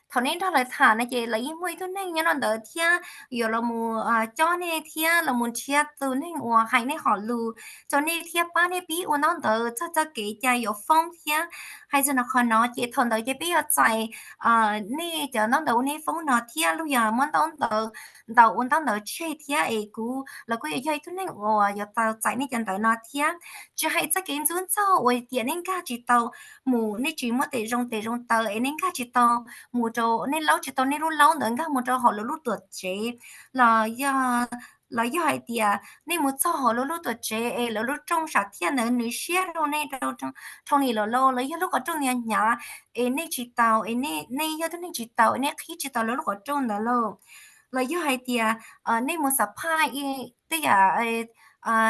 thằng này đó là thà này chỉ lấy mỗi thứ này nó đỡ thia giờ là mù cho này thia là mù chia từ này ở hay này họ lù cho nên thia ba này bí ở nó đỡ cho cái chạy ở phong thia hay cho nó còn nó chỉ thuần đỡ chỉ biết chạy nè cho nó đâu nè phong nó thia lúc giờ muốn đầu đỡ chơi thia ấy cú là có chơi thứ này giờ tao chạy nè chân đỡ nó thia chỉ hay cho cái chúng sau rồi tiền nên cả chỉ tàu mù nè chỉ mất để rong tàu ấy nên cả chỉ tàu mù cho nên lâu chỉ tàu nên lúc lâu nữa cả mù cho họ lúc tuột chế là giờ là do hai tia nên một số họ lúc tuổi trẻ lúc trong sát thiên nữa nữ xe đâu nên trong này là lo lấy lúc ở trong nhà nhà nên chỉ tàu nên nên do nên chỉ tàu nên khi chỉ tàu lúc ở trong đó lo là do hai tia nên một sắp hai đây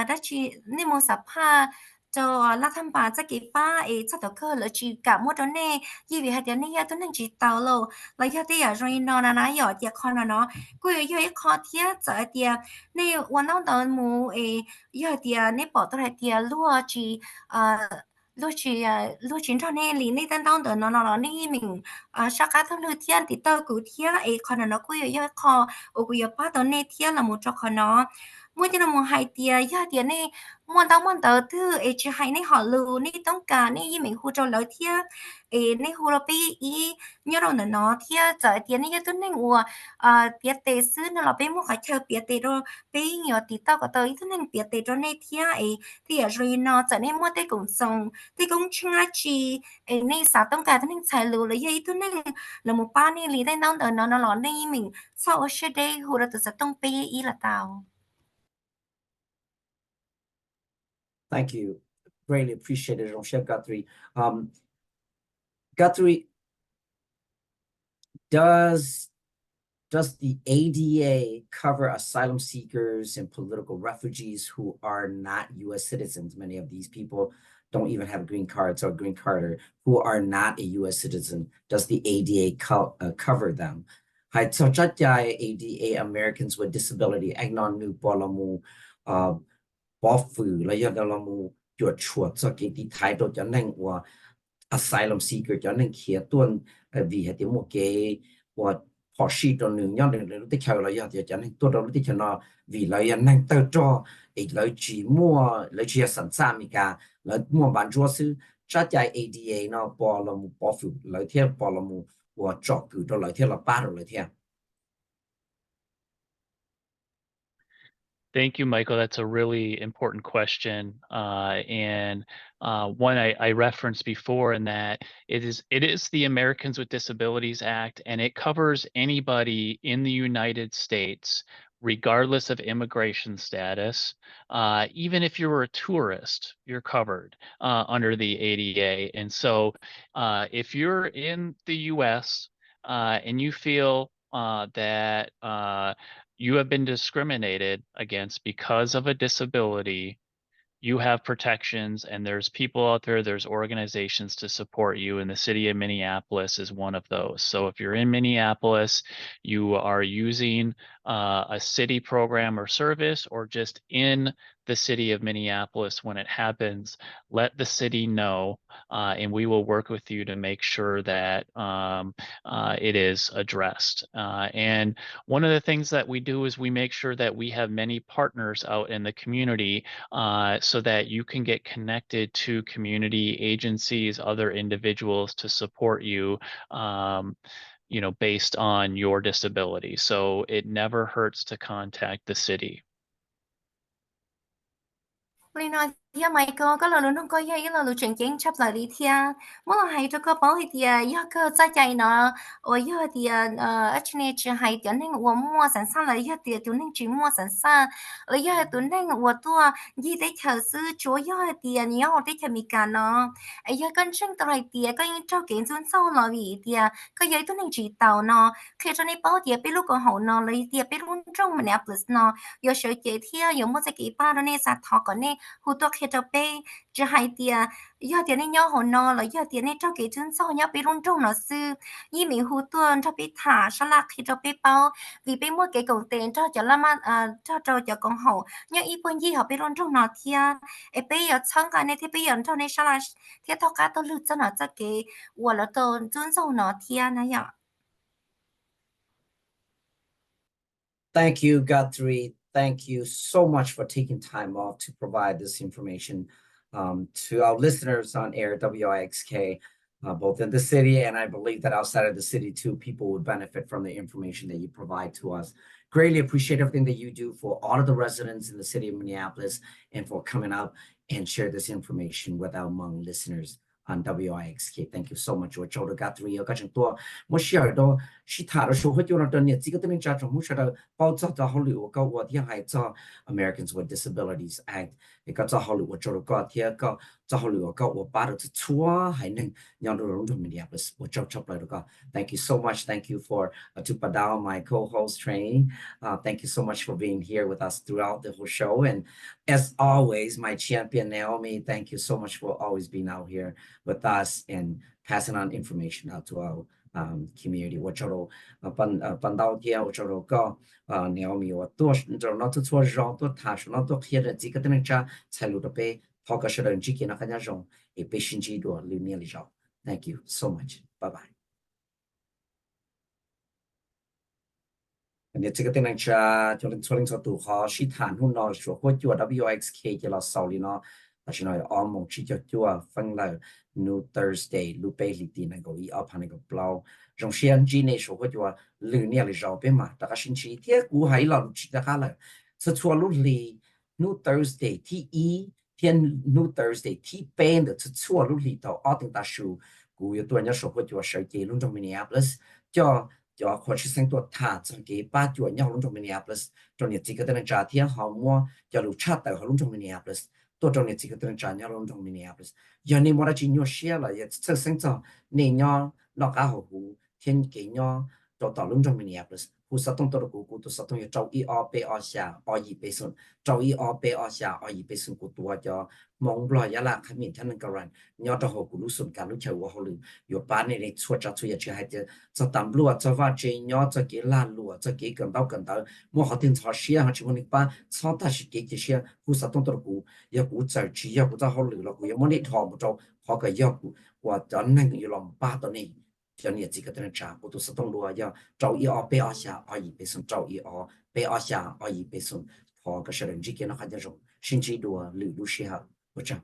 đó chỉ nên một sắp hai cho là thăm bà chắc cái ba chắc đó cơ là chỉ cả một đó nè vì vì hai tia nên do nên chỉ tàu lo là do tia rồi nó là nhỏ tia con nó quay do khó thiết giờ tia nênวันนั้นตอนมูยอดเดียในปอตัวเดียลัวจีลัวจีลัวจีนท่านี่ลีนี่ตั้งตั้งเดินนอนนี่มิงชักการทั้งเลือเทียนติดต่อกูเทียคอนนอกูยอดคอโอกูยอดป้าตอนนี้เทียละมูจอคอนอมื่อที่เรามูไฮเดียยอดเดียนี่มวนตั้งมวนเตอทื่อจะให้ในหอลูนี่ต้องการนี่ยิ่งมิงคูจอเลยเทียในฮูโรปีnhớ đâu nữa nó thì giờ tiền này tôi nên ua tiền tệ xứ nó là bên mua phải chờ tiền tệ rồi bên nhiều tí tao có tới tôi nên tiền tệ cho nên thì rồi nó giờ nên mua tệ cũng xong thì cũng chưa chi nên saoต้องการtôi nên xài lừa lấy vậy tôi nên là một ba này lý đây đâu nó là nên mình sau ở trên đây hồ là tôi sẽต้องไปý là tao. Thank you. Greatly appreciated, Jean-Chef Guthrie. Guthrie, does the ADA cover asylum seekers and political refugees who are not U.S. citizens? Many of these people don't even have green cards or green card, who are not a U.S. citizen. Does the ADA cover them? Hai so chajai ADA Americans with Disability Act non nu polamu bỏ phử là do đó là mu chuột chuột cho cái thái độ cho nên của asylum seeker cho nên kia tuần vì hệ tiếng một cái của họ sĩ cho nên nhau để lúc tiếp theo là do cho nên tôi đó lúc tiếp theo nó vì là nên tự cho để lấy chỉ mua lấy chỉ sản phẩm gì cả lấy mua bán chúa sư chắc chắn ADA nó bỏ là mu bỏ phử lấy theo bỏ là mu của chọn cử cho lấy theo là ba rồi lấy theo. Thank you, Michael. That's a really important question, and one I referenced before, in that it is the Americans with Disabilities Act, and it covers anybody in the United States, regardless of immigration status. Even if you were a tourist, you're covered under the ADA. And so, if you're in the U.S. And you feel that you have been discriminated against because of a disability, you have protections, and there's people out there, there's organizations to support you, and the city of Minneapolis is one of those. So if you're in Minneapolis, you are using a city program or service, or just in the city of Minneapolis when it happens, let the city know, and we will work with you to make sure that it is addressed. And one of the things that we do is we make sure that we have many partners out in the community, so that you can get connected to community agencies, other individuals to support you, based on your disability. So it never hurts to contact the city. Lino thia Michael có lần nó có dây là lựa chọn chính chấp lại đi thia mỗi lần hay cho có bảo thì do cơ ra chạy nó ở do thì ở trên này chỉ hay cho nên我mua sản phẩm là do thì tụi nên chỉ mua sản phẩm là do tụi nên我ตัวยี่ได้เธอซื้อชัวย่อเตียนี่เอาได้เธอมีการเนาะไอ้ยากันเช่นตัวไรเตียก็ยังเจ้าเก่งจนเศร้าหล่อวีเตียก็ยัยตัวนึงจีเต่าเนาะคือตอนนี้เป้าเตียไปลูกของเขาเนาะเลยเตียไปรุ่นจงมันเนี่ยปลุกเนาะยาเฉยเจเที่ยวยังมั่วจะกี่ป้าตอนนี้สัตว์ทอก่อนนี่หูตัวเคจะไปจะให้เตียยอดเตียนี่ย่อหัวนอแล้วยอดเตียนี่เจ้าเก๋จนเศร้าย่อไปรุ่นจงเนาะซื้อยี่มีหูตัวถ้าไปถ่าฉลากเคจะไปเป้าvìไปมั่วเก๋กงเต็นเจ้าจะละมันเจ้าจะกงเขาย่ออีปุ่นยี่เขาไปรุ่นจงเนาะเทียไอไปยอดช่างกันในที่ไปยอดเจ้าในฉลากเทียทอกาตัวลือเจ้าเนาะจะเก๋วัวแล้วตัวจนเศร้าเนาะเทียนะย่อ Thank you, Guthrie. Thank you so much for taking time off to provide this information to our listeners on air, WIXK, both in the city and I believe that outside of the city too, people would benefit from the information that you provide to us. Greatly appreciate everything that you do for all of the residents in the city of Minneapolis and for coming up and share this information with our Hmong listeners on WIXK. Thank you so much. 是他的时候就让这呢，这个等于家政府说的包早早好了，个我天还早 Americans with Disabilities Act， 一个早好了，我做了个天个早好了个我把的是错还能让到龙中 Minneapolis， 我做来了个。Thank you so much. Thank you for to Padal, my co-host training. Thank you so much for being here with us throughout the whole show. And as always, my champion Naomi, thank you so much for always being out here with us and passing on information out to our community. 我知道搬到天，我知道个Naomi，我多知道那都做让多他说那都写的这个等于家才录的呗，好个是人之间那个那种也被信息多里面里头。Thank you so much. Bye bye. อันนี้这个等于家就能从零到多好，是谈หุ่นนอ说或者 WIXK 就老少哩เนาะ但是呢ออมงที่จะตัวฟัง了 New Thursday ลูกไปลิตีนั่นก็อีเอาพันก็เปล่ารงเชียนจีเนี่ย说或者ลือเนี่ยเลยเราไปมาแต่ก็星期天กูให้เราลูกชิดกันเลย是错路里 New Thursday ที่อี天 New Thursday ที่เป็น的是错路里头二等大树กู有多人说或者世界龙中 Minneapolis 叫或是生多他这个把脚鸟龙中 Minneapolis 中呢这个的夏天好么叫路差到龙中 Minneapolis 多中呢这个的夏鸟龙中 Minneapolis 要你莫得去鸟些了也这生着你鸟那个好湖天给鸟到龙中 Minneapolis 湖沙东到的古都沙东要周一二八二下二一百顺周一二八二下二一百顺古多叫มองบลอยละขมิ้นท่านนึงกันยอดหกุลุสุนการลุเชวหัวลืมอยู่บ้านในชัวจัดชัวจะให้จะตำรวจจะว่าเจียอจะเกี่ยลานลัวจะเกี่ยกันเตามัวเขาถึงชอเชียเขาชิวันนี้ป้าชอตาชิเกี่ยเชียกูสัตว์ตัวกูยากูจะชี้ยากูจะหัวลืมแล้วกูยังไม่ได้ทอมจ้าพอก็ยากูว่าจะนั่งอยู่ลำป้าตัวนี้จะเนี่ยจิกตัวนี้จ้ากูตัวสัตว์รัวยาเจ้าอีอเปอชาออีเปสุนเจ้าอีอเปอชาออีเปสุนพอก็เฉลิมจิกนะขันจะรงชินชีดัวหรือดูเชีย我讲。